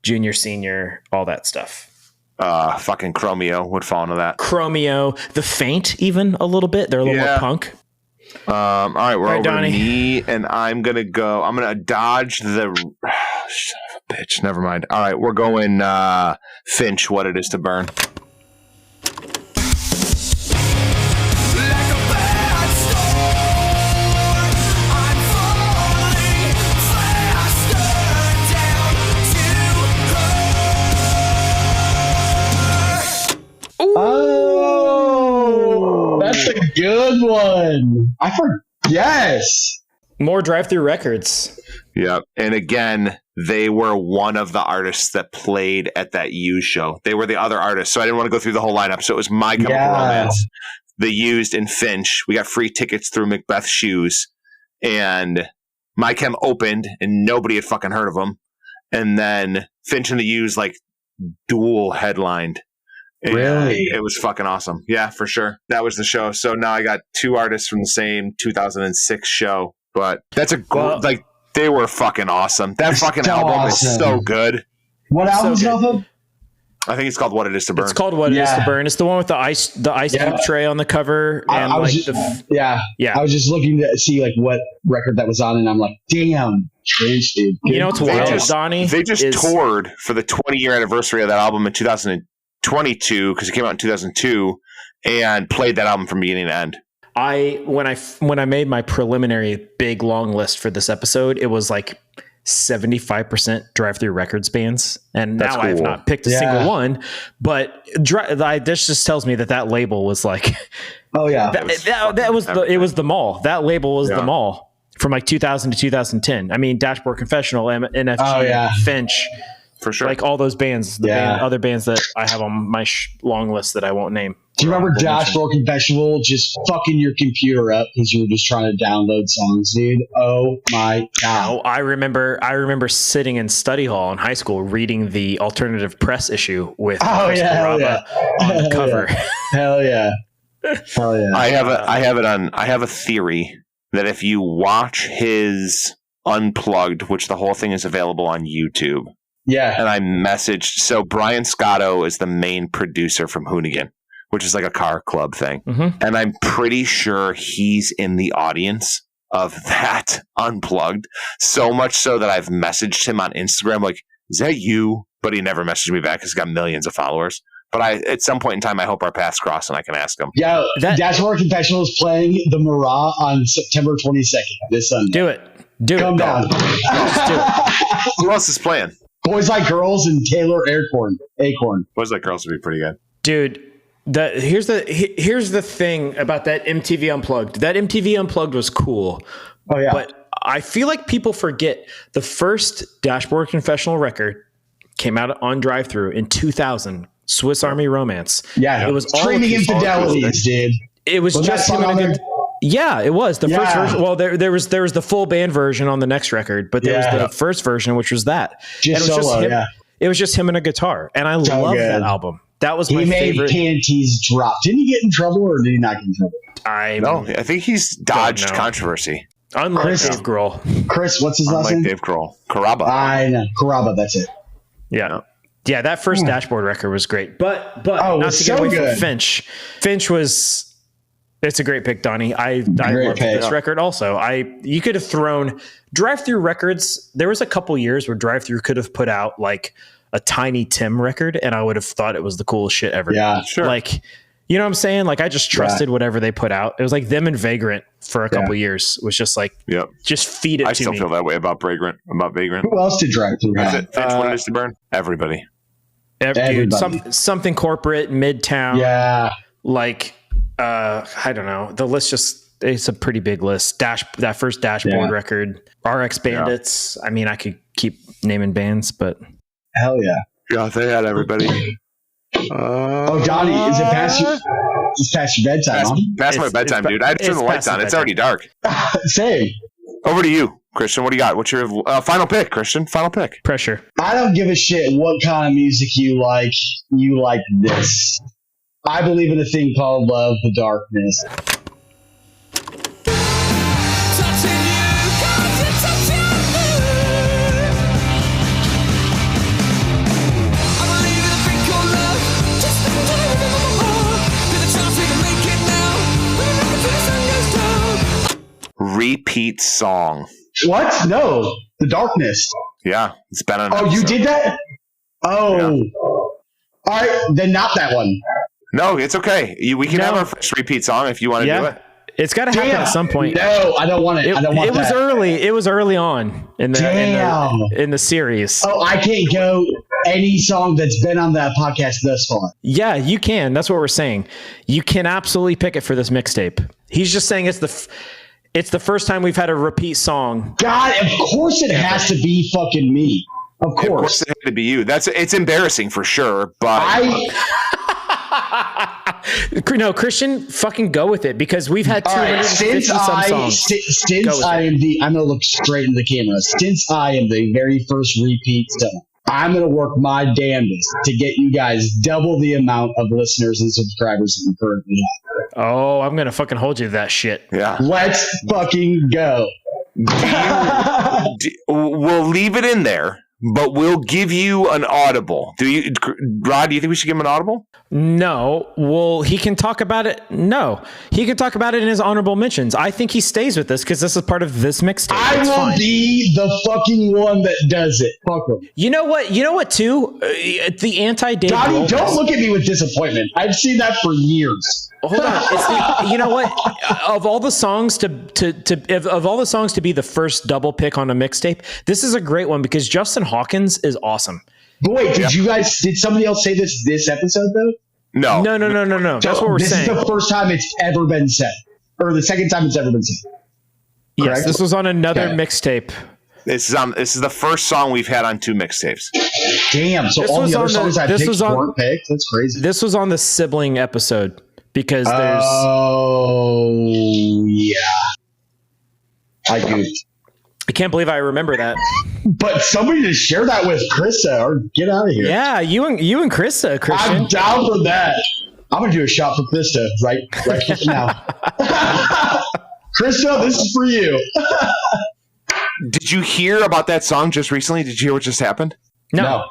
Junior, Senior, all that stuff. Fucking Chromeo would fall into that. Chromeo, The Faint, even a little bit. They're a little more punk. All right, we're over Donnie. to me, and I'm gonna dodge the son of a bitch. Never mind. All right, we're going Finch. What It Is to Burn. That's a good one. Yes. More Drive-Thru Records. Yep. And again, they were one of the artists that played at that Used show. They were the other artists. So I didn't want to go through the whole lineup. So it was My Chemical Romance, The Used, and Finch. We got free tickets through Macbeth Shoes. And My Chem opened, and nobody had fucking heard of them. And then Finch and The Used, like, dual headlined. And really? It was fucking awesome. Yeah, for sure. That was the show. So now I got two artists from the same 2006 show. But that's like, they were fucking awesome. That fucking album is so good. What album's it off of? I think it's called What It Is to Burn. It's called What It Is to Burn. It's the one with the ice cube tray on the cover. And I was just looking to see like what record that was on, and I'm like, damn, Finch, dude. You know what's wild, Donnie? They just toured for the 20-year anniversary of that album in 2022 because it came out in 2002, and played that album from beginning to end. When I made my preliminary big long list for this episode, it was like 75% Drive-Thru Records bands, and now I have not picked a single one. But this just tells me that label was like, oh yeah, it was the mall. That label was the mall from like 2000 to 2010. I mean, Dashboard Confessional, NFG, Finch. For sure. Like all those bands, other bands that I have on my long list that I won't name. Do you remember Dashboard Confessional just fucking your computer up because you were just trying to download songs, dude? Oh my God. Oh, I remember sitting in study hall in high school reading the alternative press issue with on the cover. Hell yeah. Hell yeah. I have a theory that if you watch his Unplugged, which the whole thing is available on YouTube. Yeah. And I messaged, so Brian Scotto is the main producer from Hoonigan, which is like a car club thing. Mm-hmm. And I'm pretty sure he's in the audience of that Unplugged. So much so that I've messaged him on Instagram, like, is that you? But he never messaged me back because he's got millions of followers. But at some point in time, I hope our paths cross and I can ask him. Yeah, Dashboard Confessional is playing the Marat on September 22nd, this Sunday. Do it. Come down. Just do it. Who else is playing? Boys Like Girls and Taylor Acorn. Boys Like Girls would be pretty good. Dude, here's the thing about that MTV Unplugged. That MTV Unplugged was cool. Oh yeah. But I feel like people forget the first Dashboard Confessional record came out on Drive-Thru in 2000. Swiss Army Romance. Yeah, it was Screaming Infidelities, dude. It was just him and a good. Yeah, it was the first version. Well, there was the full band version on the next record, but there was the first version, which was that. Just solo, It was just him and a guitar, and I love that album. That was my favorite. He made panties drop. Didn't he get in trouble, or did he not get in trouble? I think he's dodged controversy. Unlike Dave Grohl. Chris, what's his last name? Unlike Dave Grohl. Caraba. I know. Caraba, that's it. Yeah. Yeah, that first Dashboard record was great. But not to get away from Finch. Finch was... It's a great pick, Donnie. I love this record also. You could have thrown Drive-Thru Records. There was a couple years where Drive-Thru could have put out like a Tiny Tim record, and I would have thought it was the coolest shit ever. Yeah, sure. Like, you know what I'm saying? Like, I just trusted whatever they put out. It was like them and Vagrant for a couple years. It was just like, just feed it to me. I still feel that way about Vagrant. Who else did Drive-Thru have? Finch, What It Is to Burn? Everybody. Dude, something corporate, Midtown. Yeah. Like... I don't know. The list it's a pretty big list. That first Dashboard record, RX Bandits. I mean, I could keep naming bands, but hell yeah. Yeah, they had everybody. Donnie, is it past your bedtime? Past my bedtime, dude. I had to turn the lights on. It's already dark. Same. Over to you, Christian. What do you got? What's your final pick, Christian? Final pick. Pressure. I don't give a shit what kind of music you like. You like this. I believe in a thing called Love the Darkness. Repeat song. What? No. The Darkness. Yeah. It's been on. Oh, you did that? Oh. Yeah. All right. Then not that one. No, it's okay. We can have our first repeat song if you want to do it. It's got to happen at some point. No, I don't want it. I don't want it. Was early. It was early on in the series. Oh, I can't go any song that's been on that podcast thus far. Yeah, you can. That's what we're saying. You can absolutely pick it for this mixtape. He's just saying it's It's the first time we've had a repeat song. God, of course it has to be fucking me. Of course it had to be you. It's embarrassing for sure, but no, Christian, fucking go with it because we've had 250 some songs. Since I'm gonna look straight in the camera. Since I am the very first repeat song, I'm gonna work my damnedest to get you guys double the amount of listeners and subscribers that you currently have. Oh, I'm gonna fucking hold you to that shit. Yeah, let's fucking go. We'll leave it in there. But we'll give you an audible. Rod, do you think we should give him an audible? No. Well, he can talk about it. No. He can talk about it in his honorable mentions. I think he stays with this because this is part of this mixtape. I will be the fucking one that does it. Fuck him. You know what, too? The anti-Dave Donnie, don't look at me with disappointment. I've seen that for years. Hold on. You know what? Of all the songs to be the first double pick on a mixtape, this is a great one because Justin Hawkins is awesome. But wait, did somebody else say this episode though? No. That's what we're saying. This is the first time it's ever been said, or the second time it's ever been said. Correct? Yes, this was on another mixtape. This is the first song we've had on 2 mixtapes. Damn! So all the other songs I picked weren't picked. That's crazy. This was on the sibling episode. Because there's... Oh, yeah. I goofed. I can't believe I remember that. But somebody to share that with Krista or get out of here. Yeah, you and Krista, Christian. I'm down for that. I'm going to do a shot for Krista right now. Krista, this is for you. Did you hear about that song just recently? Did you hear what just happened? No.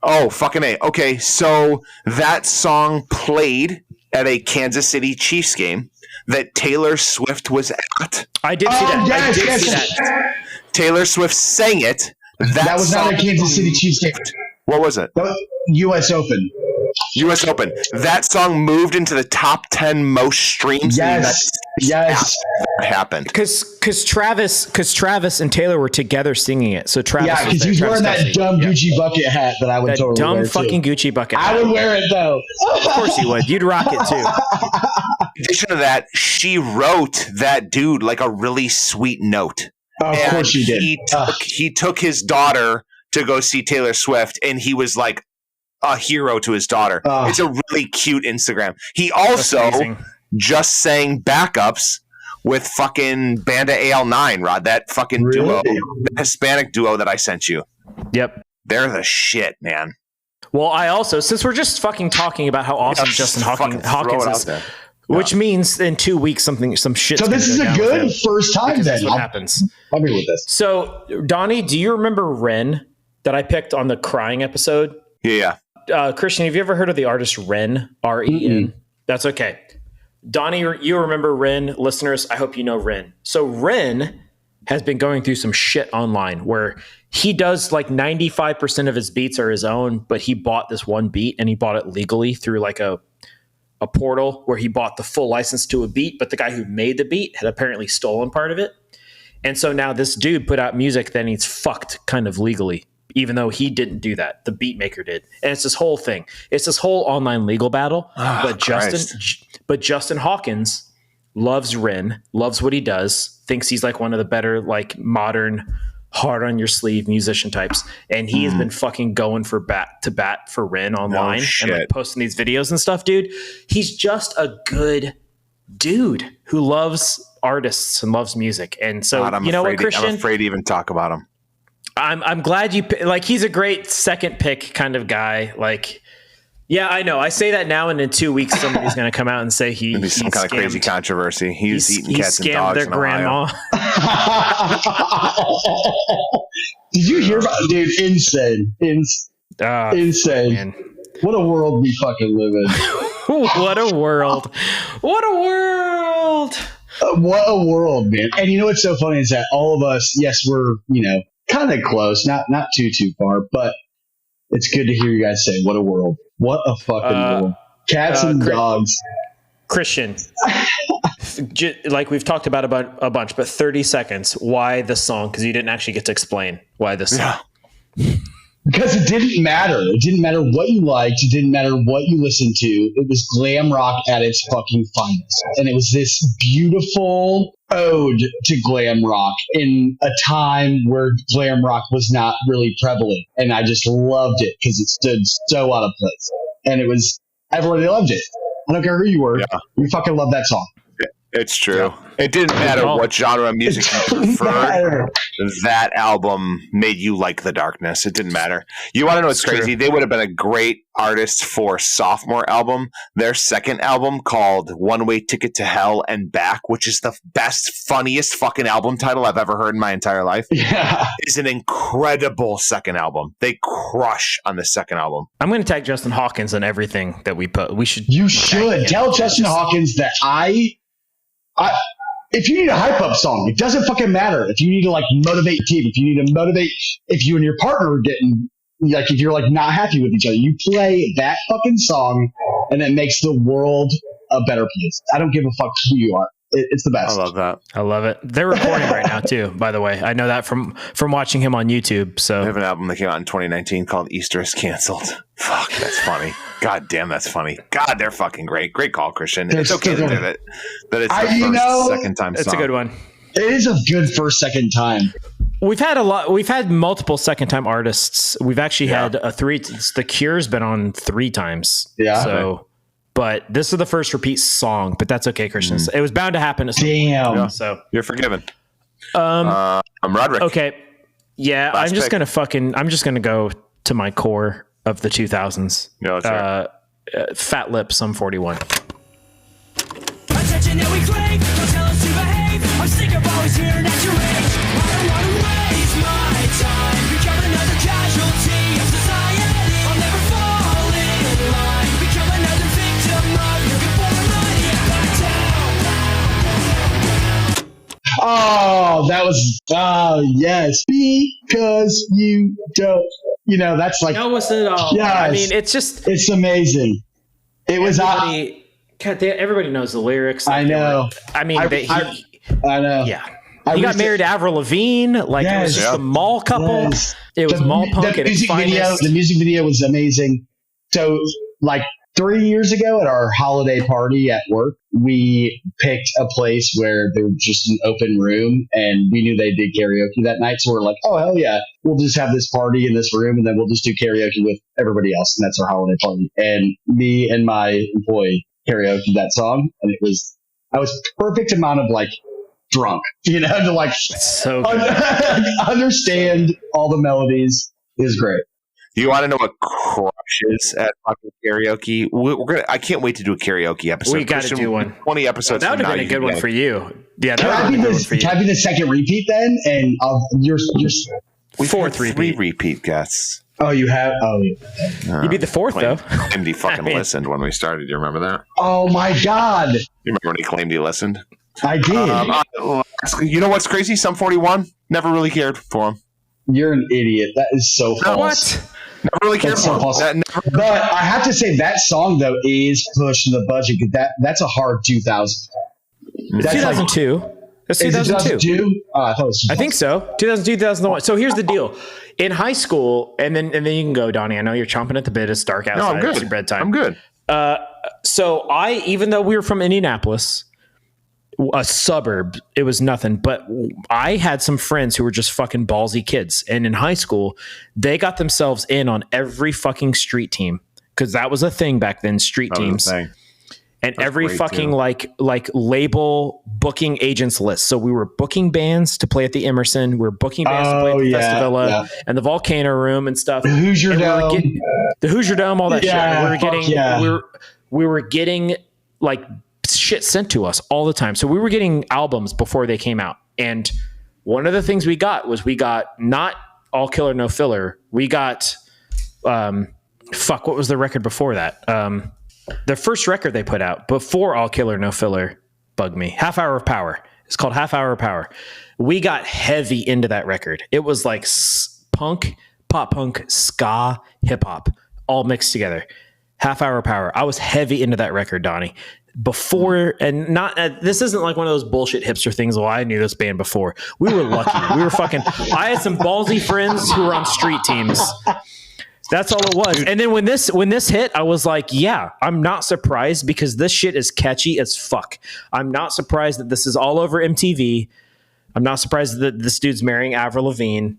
Oh, fucking A. Okay, so that song played at a Kansas City Chiefs game that Taylor Swift was at. I did see that. Yes, I did see that. Taylor Swift sang it. That was not a Kansas City Chiefs game. What was it? U.S. Open. U.S. Open. That song moved into the top 10 most streams. Yes. What happened? Because Travis and Taylor were together singing it. So Travis. Yeah, because he's wearing that dumb Gucci bucket hat that I would totally wear. Dumb fucking Gucci bucket hat. I would wear it though. Of course you would. You'd rock it too. In addition to that, she wrote that dude like a really sweet note. Of course she did. He took his daughter to go see Taylor Swift, and he was like a hero to his daughter. It's a really cute Instagram. He also just sang backups with fucking Banda AL9, Rod. That fucking duo, the Hispanic duo that I sent you. Yep. They're the shit, man. Well, I also, since we're just fucking talking about how awesome Justin Hawkins is, which means in 2 weeks some shit. So this is a good first time then. What happens? I'll agree with this. So Donnie, do you remember Ren that I picked on the crying episode? Yeah. Christian, have you ever heard of the artist Ren? R-E-N? That's okay. Donnie, you remember Ren. Listeners, I hope you know Ren. So Ren has been going through some shit online where he does like 95% of his beats are his own, but he bought this one beat and he bought it legally through like a portal where he bought the full license to a beat, but the guy who made the beat had apparently stolen part of it. And so now this dude put out music that he's fucked kind of legally, even though he didn't do that. The beat maker did. And it's this whole thing. It's this whole online legal battle. But Justin Hawkins loves Ren, loves what he does, thinks he's like one of the better, like modern, hard on your sleeve musician types. And he has been fucking going for bat for Ren online and like posting these videos and stuff, dude. He's just a good dude who loves artists and loves music. And so, you know what, Christian? I'm afraid to even talk about him. I'm glad you like. He's a great second pick kind of guy. Like, yeah, I know. I say that now, and in 2 weeks, somebody's going to come out and say he's some kind of crazy controversy. He's eating cats and dogs. Their grandma. Did you hear about dude? Insane, insane. Man. What a world we fucking live in. What a world! What a world! What a world, man! And you know what's so funny is that all of us, yes, we're kind of close, not too far, but it's good to hear you guys say, "What a world! What a fucking world!" Cats and dogs. Christian, like we've talked about a bunch, but 30 seconds. Why the song? Because you didn't actually get to explain why this song. Because it didn't matter. It didn't matter what you liked. It didn't matter what you listened to. It was glam rock at its fucking finest. And it was this beautiful ode to glam rock in a time where glam rock was not really prevalent. And I just loved it because it stood so out of place. And everybody loved it. I don't care who you were. Yeah. You fucking love that song. It's true. Yeah. It didn't matter what genre of music you preferred. That album made you like The Darkness. It didn't matter. You want to know what's crazy? They would have been a great artist for sophomore album. Their second album called One Way Ticket to Hell and Back, which is the best, funniest fucking album title I've ever heard in my entire life. Yeah. It's an incredible second album. They crush on the second album. I'm going to tag Justin Hawkins on everything that we put. You should. Tell Justin Hawkins that if you need a hype up song, it doesn't fucking matter. If you need to like motivate team, if you need to motivate, if you and your partner are getting like, if you're like not happy with each other, you play that fucking song and it makes the world a better place. I don't give a fuck who you are. It's the best. I love that. I love it. They're recording right now too, by the way. I know that from watching him on YouTube. So they have an album that came out in 2019 called Easter is Canceled. Fuck, that's funny. God damn, that's funny. God, they're fucking great. Great call, Christian. It's okay to do that it's the first, second time song. It's a good one. It is a good first, second time. We've had multiple second time artists. We've actually had The Cure's been on 3 times. Yeah. So, but this is the first repeat song, but that's okay, Christian. It was bound to happen. Damn. Yeah. So you're forgiven. I'm Roderick. Okay. Yeah. I'm just going to go to my core of the 2000s. Yeah, let's hear it. Fat Lip, Sum 41. Attention that we crave, don't tell us to behave. I'm sick of always hearing at your age. I don't want to waste my time, become another casualty of society. I'll never fall in line, become another victim of your conformity. Back down. Oh, that was yes, because you don't. You know, that's like No, was it all? Yes. I mean, it's amazing. It was everybody knows the lyrics. I know. I mean, I know. Yeah. He got married to Avril Lavigne. Like, it was just a mall couple. Yes. It was mall punk at its finest. The music video was amazing. So, like 3 years ago at our holiday party at work, we picked a place where there was just an open room, and we knew they did karaoke that night. So we're like, oh, hell yeah, we'll just have this party in this room, and then we'll just do karaoke with everybody else. And that's our holiday party. And me and my employee karaoke that song, and I was perfect amount of like drunk, to like so understand all the melodies. Is great. You want to know what crushes at fucking karaoke? I can't wait to do a karaoke episode. We got to do one. 20 episodes. That would have been a good one for you. Yeah, that would have been a good one for you. Can I be the second repeat then? And you're fourth repeat. 3 repeat guests. Oh, you have? Oh, you'd be the fourth, though. Claimed he fucking listened when we started. You remember that? Oh, my God. You remember when he claimed he listened? I did. You know what's crazy? Sum 41, never really cared for him. You're an idiot. That is so false. What? Never really cared for him. But I have to say, that song, though, is pushing the budget. That's a hard 2000. That's 2002. Like, that's 2002. Oh, I thought it was 2000. I think so. 2002, 2001. So here's the deal. In high school, and then you can go, Donnie. I know you're chomping at the bit. It's dark outside. No, I'm good. It's your bedtime. I'm good. So even though we were from Indianapolis, a suburb, it was nothing. But I had some friends who were just fucking ballsy kids. And in high school, they got themselves in on every fucking street team. Because that was a thing back then, street teams. And that's every fucking like label booking agents list. So we were booking bands to play at the Emerson. We were booking bands to play at the Festivilla and the Volcano Room and stuff. The Hoosier Dome. The Hoosier Dome, all that shit. We were getting like shit sent to us all the time. So we were getting albums before they came out. And one of the things we got not All Killer No Filler. We got what was the record before that? The first record they put out before All Killer No Filler bugged me. Half Hour of Power. It's called Half Hour of Power. We got heavy into that record. It was like punk, pop punk, ska, hip hop, all mixed together. Half Hour of Power. I was heavy into that record, Donnie. Before, and not this isn't like one of those bullshit hipster things. Well, I knew this band before. We were lucky. I had some ballsy friends who were on street teams. That's all it was. And then when this hit, I was like, yeah, I'm not surprised because this shit is catchy as fuck. I'm not surprised that this is all over MTV. I'm not surprised that this dude's marrying Avril Lavigne.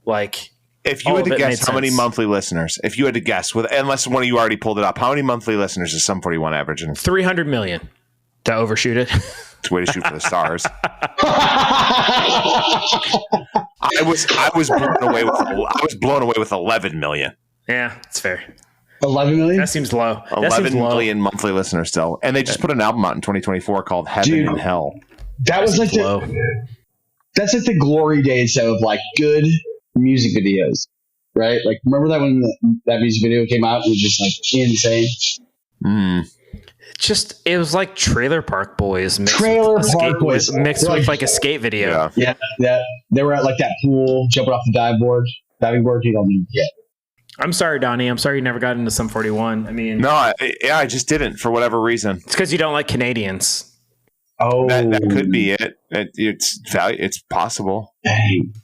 Like, if you had to guess how many monthly listeners, if you had to guess, unless one of you already pulled it up, how many monthly listeners is Sum 41 averaging? 300 million. To overshoot it. It's a way to shoot for the stars. I was blown away with 11 million. Yeah, it's fair. 11 million? That seems low. 11 million monthly listeners still. And they just put an album out in 2024 called Heaven and Hell. That was like that's like the glory days of like good music videos, right? Like, remember that when that music video came out? It was just like insane. It was like Trailer Park Boys mixed with like a skate video. Yeah. They were at like that pool, jumping off the diving board. You don't need yet. I'm sorry, Donnie. I'm sorry you never got into Sum 41. I mean, no, I just didn't for whatever reason. It's because you don't like Canadians. Oh, that could be it. It's possible. Dang.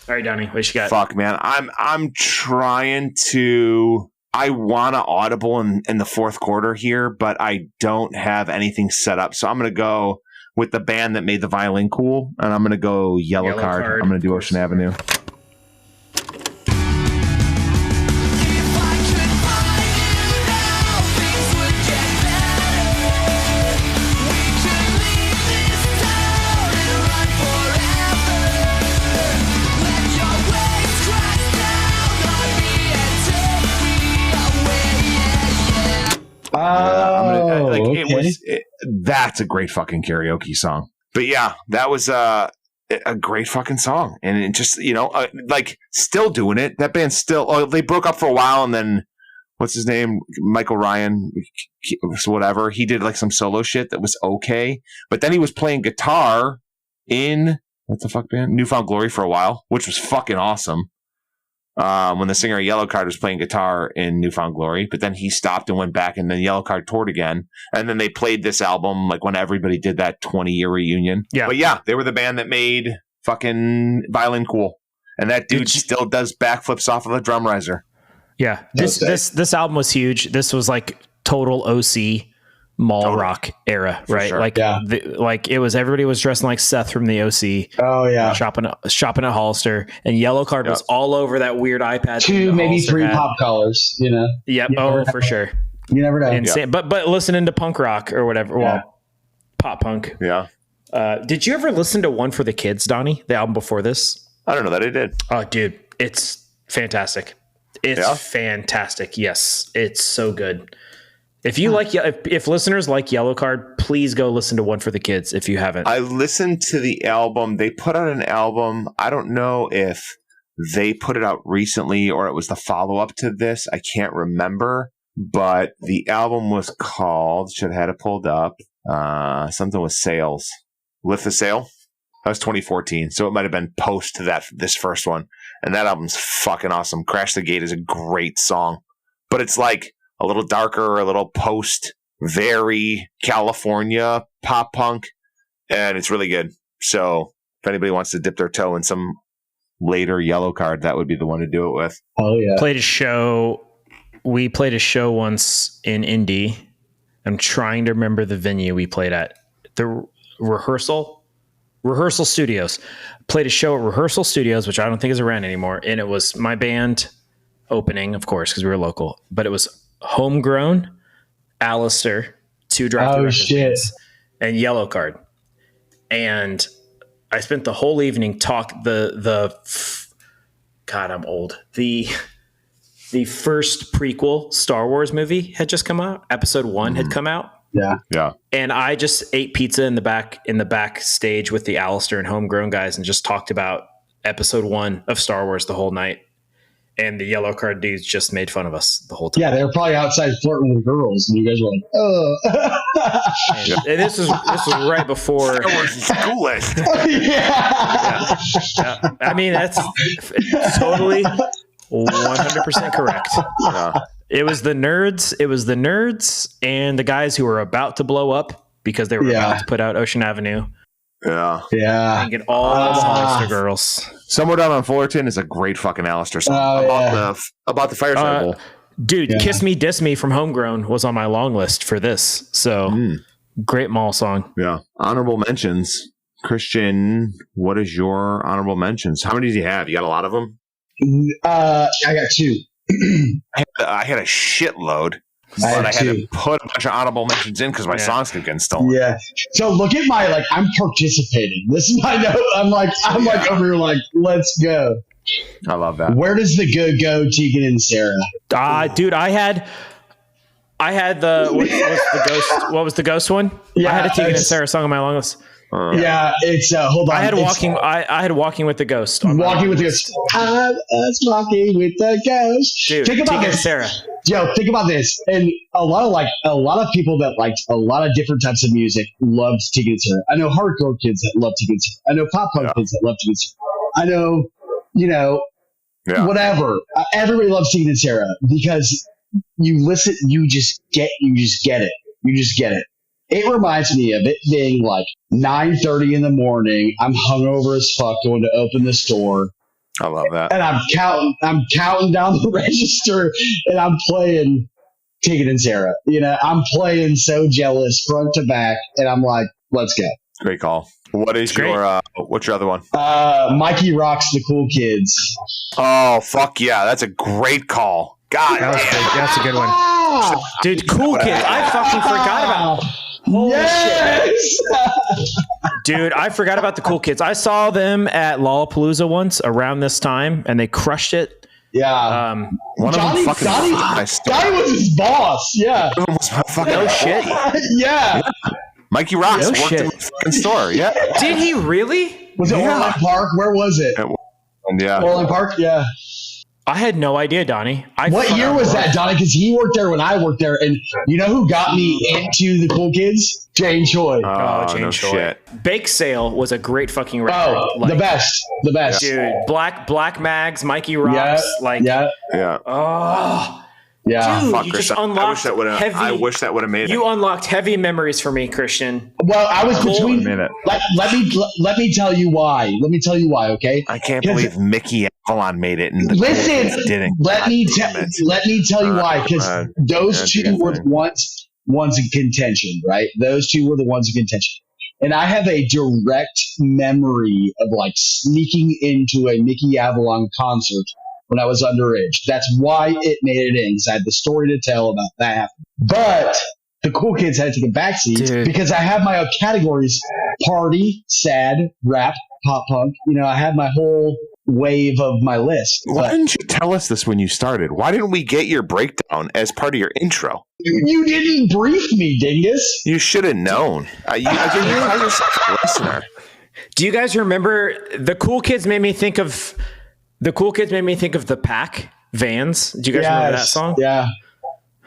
All right, Donnie, what you got? Fuck, man. I'm trying to. I want to audible in the fourth quarter here, but I don't have anything set up. So I'm going to go with the band that made the violin cool, and I'm going to go Yellow Card. I'm going to do Ocean Avenue. That's a great fucking karaoke song. But yeah, that was a great fucking song, and it just like still doing it. That band's still. They broke up for a while, and then what's his name, Michael Ryan, whatever. He did like some solo shit that was okay, but then he was playing guitar in what the fuck band, Newfound Glory for a while, which was fucking awesome. When the singer of Yellow Card was playing guitar in Newfound Glory, but then he stopped and went back, and then Yellow Card toured again, and then they played this album like when everybody did that 20-year reunion. Yeah, but yeah, they were the band that made fucking Violin cool, and that dude still does backflips off of a drum riser. Yeah, this album was huge. This was like total OC mall rock era, right? Sure. Like, like it was, everybody was dressing like Seth from the OC. Oh yeah, shopping at Hollister, and Yellow Card was all over that weird iPad. 2, maybe 3 pop colors, Yep. For sure. You never know. Insane. But listening to punk rock or whatever, well, pop punk. Yeah. Did you ever listen to One for the Kids, Donnie? The album before this? I don't know that I did. Oh, dude, it's fantastic. It's fantastic. Yes, it's so good. If you if listeners like Yellow Card, please go listen to One for the Kids if you haven't. I listened to the album. They put out an album. I don't know if they put it out recently or it was the follow-up to this. I can't remember. But the album was called, should have had it pulled up, something with Sales. Lift the Sail? That was 2014. So it might have been post to this first one. And that album's fucking awesome. Crash the Gate is a great song. But it's like a little darker, a little post, very California pop punk, and it's really good. So if anybody wants to dip their toe in some later Yellow Card, that would be the one to do it with. Oh yeah. We played a show once in Indy. I'm trying to remember the venue we played at. The Rehearsal Studios. Played a show at Rehearsal Studios, which I don't think is around anymore, and it was my band opening, of course, because we were local, but it was Homegrown, Alistair, 2 Drive-Thru Records, and Yellow Card. And I spent the whole evening God, I'm old. The first prequel Star Wars movie had just come out. Episode 1 had come out. Yeah. And I just ate pizza in the back stage with the Alistair and Homegrown guys and just talked about Episode 1 of Star Wars the whole night. And the Yellow Card dudes just made fun of us the whole time. Yeah, they were probably outside flirting with girls, and you guys were like, "Oh." And this was right before schoolist. Yeah. I mean, that's totally 100% correct. It was the nerds and the guys who were about to blow up because they were about to put out Ocean Avenue. Yeah. And get all the Hollister girls. Somewhere Down on Fullerton is a great fucking Alistair song about the Fireside Bowl. Dude, Kiss Me, Diss Me from Homegrown was on my long list for this. So great mall song. Yeah. Honorable mentions. Christian, what is your honorable mentions? How many do you have? You got a lot of them? I got 2. I had a shitload. But I had to put a bunch of honorable mentions in because my songs kept getting stolen. Yeah. So look at my I'm participating. This is my note. I'm like over here let's go. I love that. Where does the go Tegan and Sarah? Dude, I had the what was the ghost one? Yeah, I had a Tegan and Sarah song on my long list. It's hold on. I had Walking with the Ghost. Walking with the Ghost. I was walking with the ghost. Dude, think about this, Sarah. Yo, think about this. And a lot of people that liked a lot of different types of music loved Tegan and Sarah. I know hardcore kids that love Tegan and Sarah. I know pop punk kids that love Tegan and Sarah. I know, whatever. Everybody loves Tegan and Sarah because you listen, you just get it. It reminds me of it being 9:30 in the morning. I'm hungover as fuck going to open the store. I love that. And I'm counting down the register and I'm playing Tegan and Sarah. I'm playing So Jealous front to back and I'm like, let's go. Great call. What is what's your other one? Mikey Rocks the Cool Kids. Oh, fuck yeah. That's a great call. God, that's a good one. Dude, Cool Kids. I fucking forgot about Holy shit. Dude, I forgot about the Cool Kids. I saw them at Lollapalooza once around this time, and they crushed it. Yeah. Donnie was his boss. Yeah. No shit. Yeah. Mikey Rocks worked in the fucking store. Yeah. Did he really? Was it Orland Park? Where was it? Orland Park? Yeah. I had no idea, Donnie. What year was that, Donnie? Because he worked there when I worked there. And you know who got me into the Cool Kids? Jane Choi. Jane Choi. Shit. Bake Sale was a great fucking record. Oh, the best. Dude, Black Mags, Mikey Rocks. Yeah. Oh. Yeah. Dude, fuck, you Christian. just unlocked I wish that would have made it. You unlocked heavy memories for me, Christian. Well, I was between. Let me tell you why. Okay. I can't believe Mickey Avalon made it and didn't. Let me tell you why. Because those two were once in contention, right? Those two were the ones in contention. And I have a direct memory of sneaking into a Mickey Avalon concert when I was underage. That's why it made it in, because I had the story to tell about that happening. But the Cool Kids had to take a backseat because I have my categories: party, sad, rap, pop punk. I had my whole wave of my list. Why didn't you tell us this when you started? Why didn't we get your breakdown as part of your intro? You didn't brief me, dingus. You should have known. You call yourself a listener. Do you guys remember the Cool Kids made me think of the Pack Vans? Do you guys remember that song? Yeah.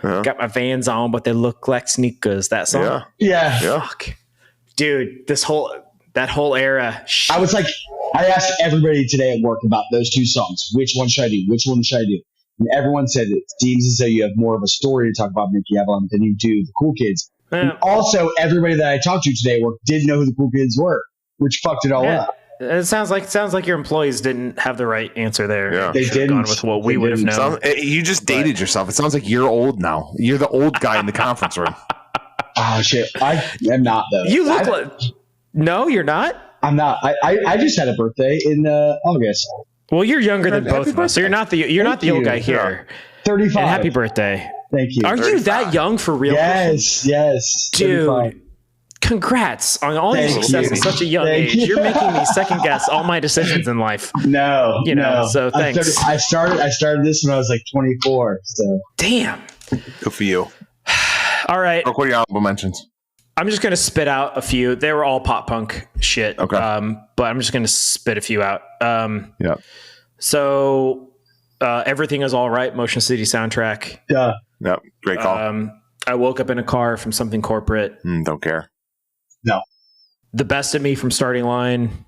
Got my Vans on, but they look like sneakers. That song? Yeah. Fuck. Dude, that whole era. I asked everybody today at work about those two songs. Which one should I do? And everyone said it seems as though you have more of a story to talk about Mickey Avalon than you do the Cool Kids. And also, everybody that I talked to today at work didn't know who the Cool Kids were, which fucked it all up. It sounds like your employees didn't have the right answer there. Yeah. They didn't. Gone with what we would have known. You just dated yourself. It sounds like you're old now. You're the old guy in the conference room. Oh shit! I am not though. You look like. No, you're not. I'm not. I just had a birthday in August. Well, you're younger than both of us, so you're not the old guy here. 35. And happy birthday! Thank you. Are 35. You that young for real? Yes, dude. 35. Congrats on all your success at such a young age. You're making me second guess all my decisions in life. No. So thanks. I started this when I was 24. So damn. Good for you. All right. What are your honorable mentions? I'm just gonna spit out a few. They were all pop punk shit. Okay. But I'm just gonna spit a few out. Yeah. So Everything Is All Right, Motion City soundtrack. Yeah. Yep. Great call. I Woke Up in a Car from Something Corporate. Don't care. No. The Best of Me from Starting Line.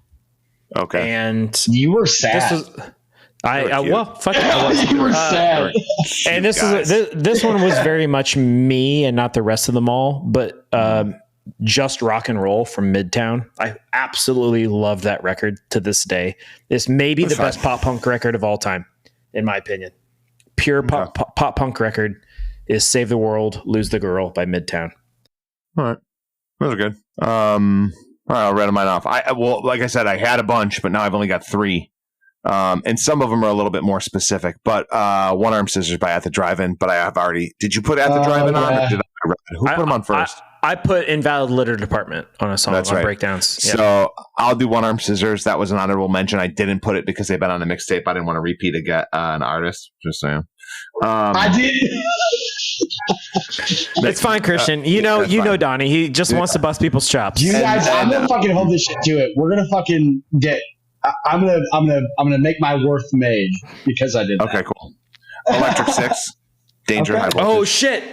Okay. And you were sad. This was, well, fuck it, I was. You were sad. And this one was very much me and not the rest of them all. But Just Rock and Roll from Midtown. I absolutely love that record to this day. It's maybe the best pop punk record of all time, in my opinion. Pure pop punk record is Save the World, Lose the Girl by Midtown. All right. Those are good. All right, I'll read mine off. Well, like I said, I had a bunch, but now I've only got 3. And some of them are a little bit more specific, but One Arm Scissors by At the Drive-In, but I have already... Did you put At the Drive-In on? Or did who put them on first? I put Invalid Litter Department on a song. That's right. Breakdowns. Yep. So I'll do One Arm Scissors. That was an honorable mention. I didn't put it because they've been on the mixtape. I didn't want to repeat an artist. Just saying. I did. It's fine, Christian. You know Donnie. He just wants to bust people's chops. You guys, I'm gonna fucking hold this shit to it. We're gonna fucking get. I'm gonna make my worth made because I did. Okay, cool. Electric Six, Danger, High Voltage. Oh shit.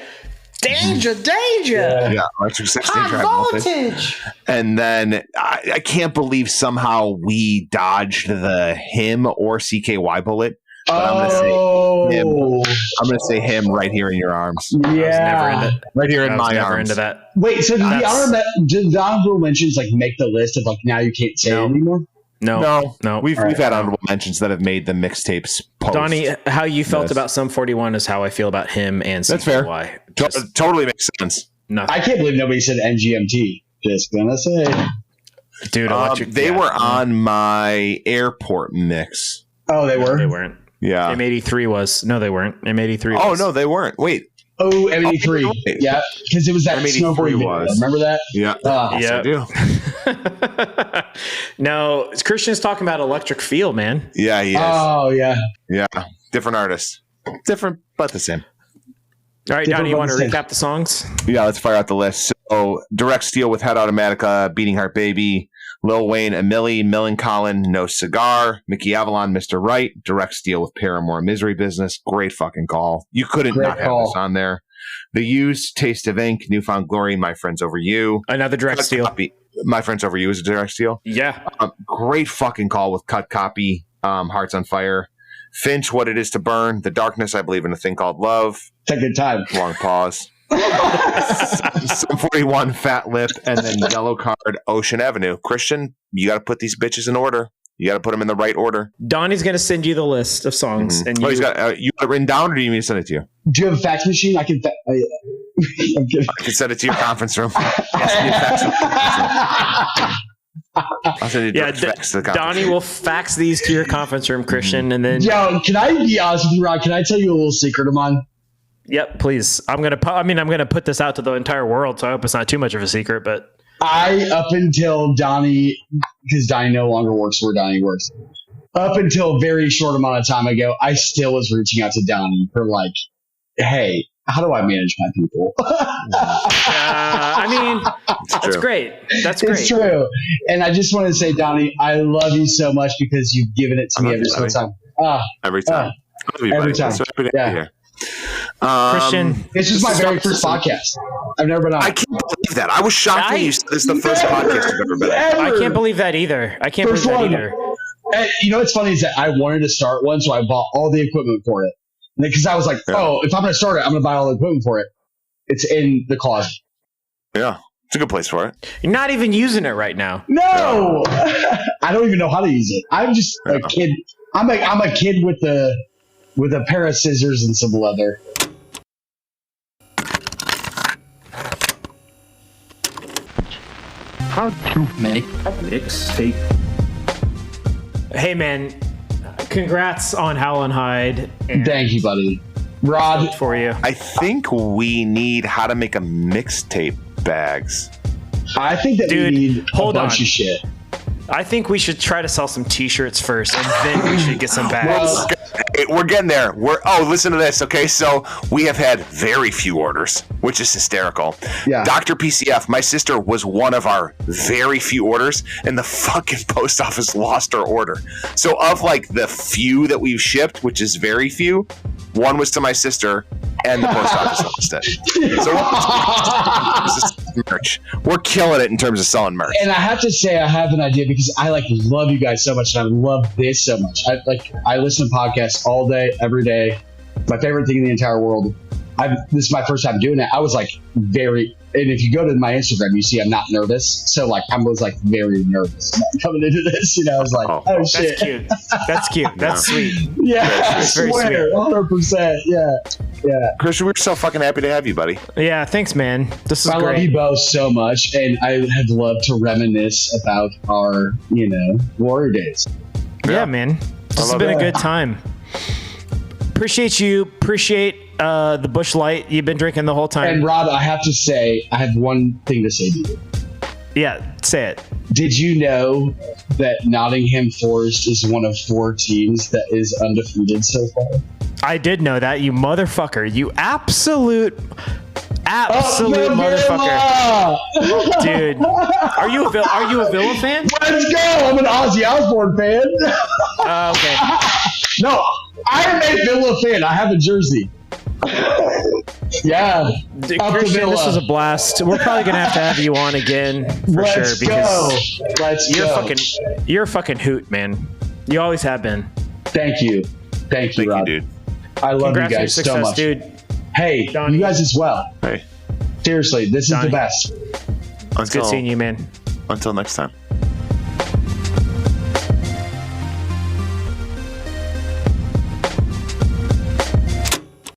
Danger. Yeah, Electric Six, Danger, High Voltage. And then I can't believe somehow we dodged the Him or CKY bullet. But I'm gonna say Him right here in your arms. Yeah, right here in my arms. Into that. Wait, so did the honorable mentions like make the list of like now you can't say it anymore? No. We've had honorable mentions that have made the mixtapes post. Donnie, how you felt about Sum 41 is how I feel about Him and CKY. That's fair. Totally makes sense. I can't believe nobody said NGMT. Just gonna say, dude, they were on my airport mix. Oh, they were. No, they weren't. Yeah, M83 was. No, they weweren't. M83. Oh no, they weren't. Wait. Oh, M83. Yeah, because it was that snowboarding video. Remember that? Yeah. Yeah, I do. No, Christian's talking about Electric Feel, man. Yeah, he is. Oh, yeah. Yeah. Different artists. Different, but the same. All right, Donnie, you want to recap the songs? Yeah, let's fire out the list. So, Direct Steel with Head Automatica, Beating Heart Baby, Lil Wayne, Emily, Millencolin, No Cigar, Mickey Avalon, Mr. Right, Direct Steel with Paramore, Misery Business. Great fucking call. You couldn't not have this on there. The Used, Taste of Ink, Newfound Glory, My Friends Over You. Another Direct Steel. Copy. My Friends Over You is a Direct Steel. Yeah. Great fucking call with Cut Copy, Hearts on Fire. Finch, What It Is to Burn. The Darkness, I Believe in a Thing Called Love. Take a good time. Long pause. Sum 41, Fat Lip, and then Yellow Card, Ocean Avenue. Christian, you got to put these bitches in order. You got to put them in the right order. Donnie's going to send you the list of songs. Mm-hmm. And you got it written down, or do you mean to send it to you? Do you have a fax machine? I can send it to your conference room. I'll send you fax to the Donnie room. will fax these to your conference room, Christian, and then. Yo, can I be honest with you, Ron? Can I tell you a little secret of mine? Yep, please. I'm gonna put this out to the entire world, so I hope it's not too much of a secret. But up until Donnie, because Donnie no longer works where Donnie works, up until a very short amount of time ago, I still was reaching out to Donnie for like, hey, how do I manage my people? That's great. That's great. It's true. And I just want to say, Donnie, I love you so much because you've given it to me every single time. Every time. Every time. Yeah. Christian, this is my very first podcast. I've never been on. I can't believe that. I was shocked when you said this is the first podcast I've ever been on. I can't believe that either. I can't believe that either. And you know what's funny is that I wanted to start one, so I bought all the equipment for it. Because I was like, if I'm going to start it, I'm going to buy all the equipment for it. It's in the closet. Yeah, it's a good place for it. You're not even using it right now. No, I don't even know how to use it. I'm just a kid. I'm a kid with a pair of scissors and some leather. How to make a mixtape. Hey man, congrats on Howlin' and Hyde. Thank you, buddy. Rod, for you. I think we need how to make a mixtape bags. I think that we need a bunch of shit. I think we should try to sell some T-shirts first, and then we should get some bags. We're getting there. Listen to this, okay? So we have had very few orders, which is hysterical. Yeah. Dr. PCF, my sister, was one of our very few orders, and the fucking post office lost our order. So of like the few that we've shipped, which is very few, one was to my sister, and the post office lost it. So merch. We're killing it in terms of selling merch. And I have to say, I have an idea because I love you guys so much, and I love this so much. I listen to podcasts all day, every day. My favorite thing in the entire world. this is my first time doing it. I was like and if you go to my Instagram, you see I'm not nervous. So like I was like very nervous coming into this. I was like, oh shit. That's cute. That's cute. That's sweet. Yeah, That's very sweet. 100%. Yeah. Christian, we're so fucking happy to have you, buddy. Yeah, thanks, man. This is great. I love you both so much, and I had loved to reminisce about our, Warrior days. Yeah, man. This has been a good time. Appreciate you. Appreciate the Busch Light you've been drinking the whole time. And Rob, I have to say, I have one thing to say to you. Yeah, say it. Did you know that Nottingham Forest is one of 4 teams that is undefeated so far? I did know that, you motherfucker. You absolute motherfucker. Dude, are you a Villa fan? Let's go. I'm an Ozzy Osbourne fan. Okay. No, I am a Villa fan. I have a jersey. Yeah. Christian, this was a blast. We're probably going to have you on again for sure. Because you're a fucking hoot, man. You always have been. Thank you. Thank you, Rob. Dude. I love Congrats you guys on your success, so much. Dude. Hey, Donnie. you guys as well. Hey. Seriously, this is the best. It's good seeing you, man. Until next time.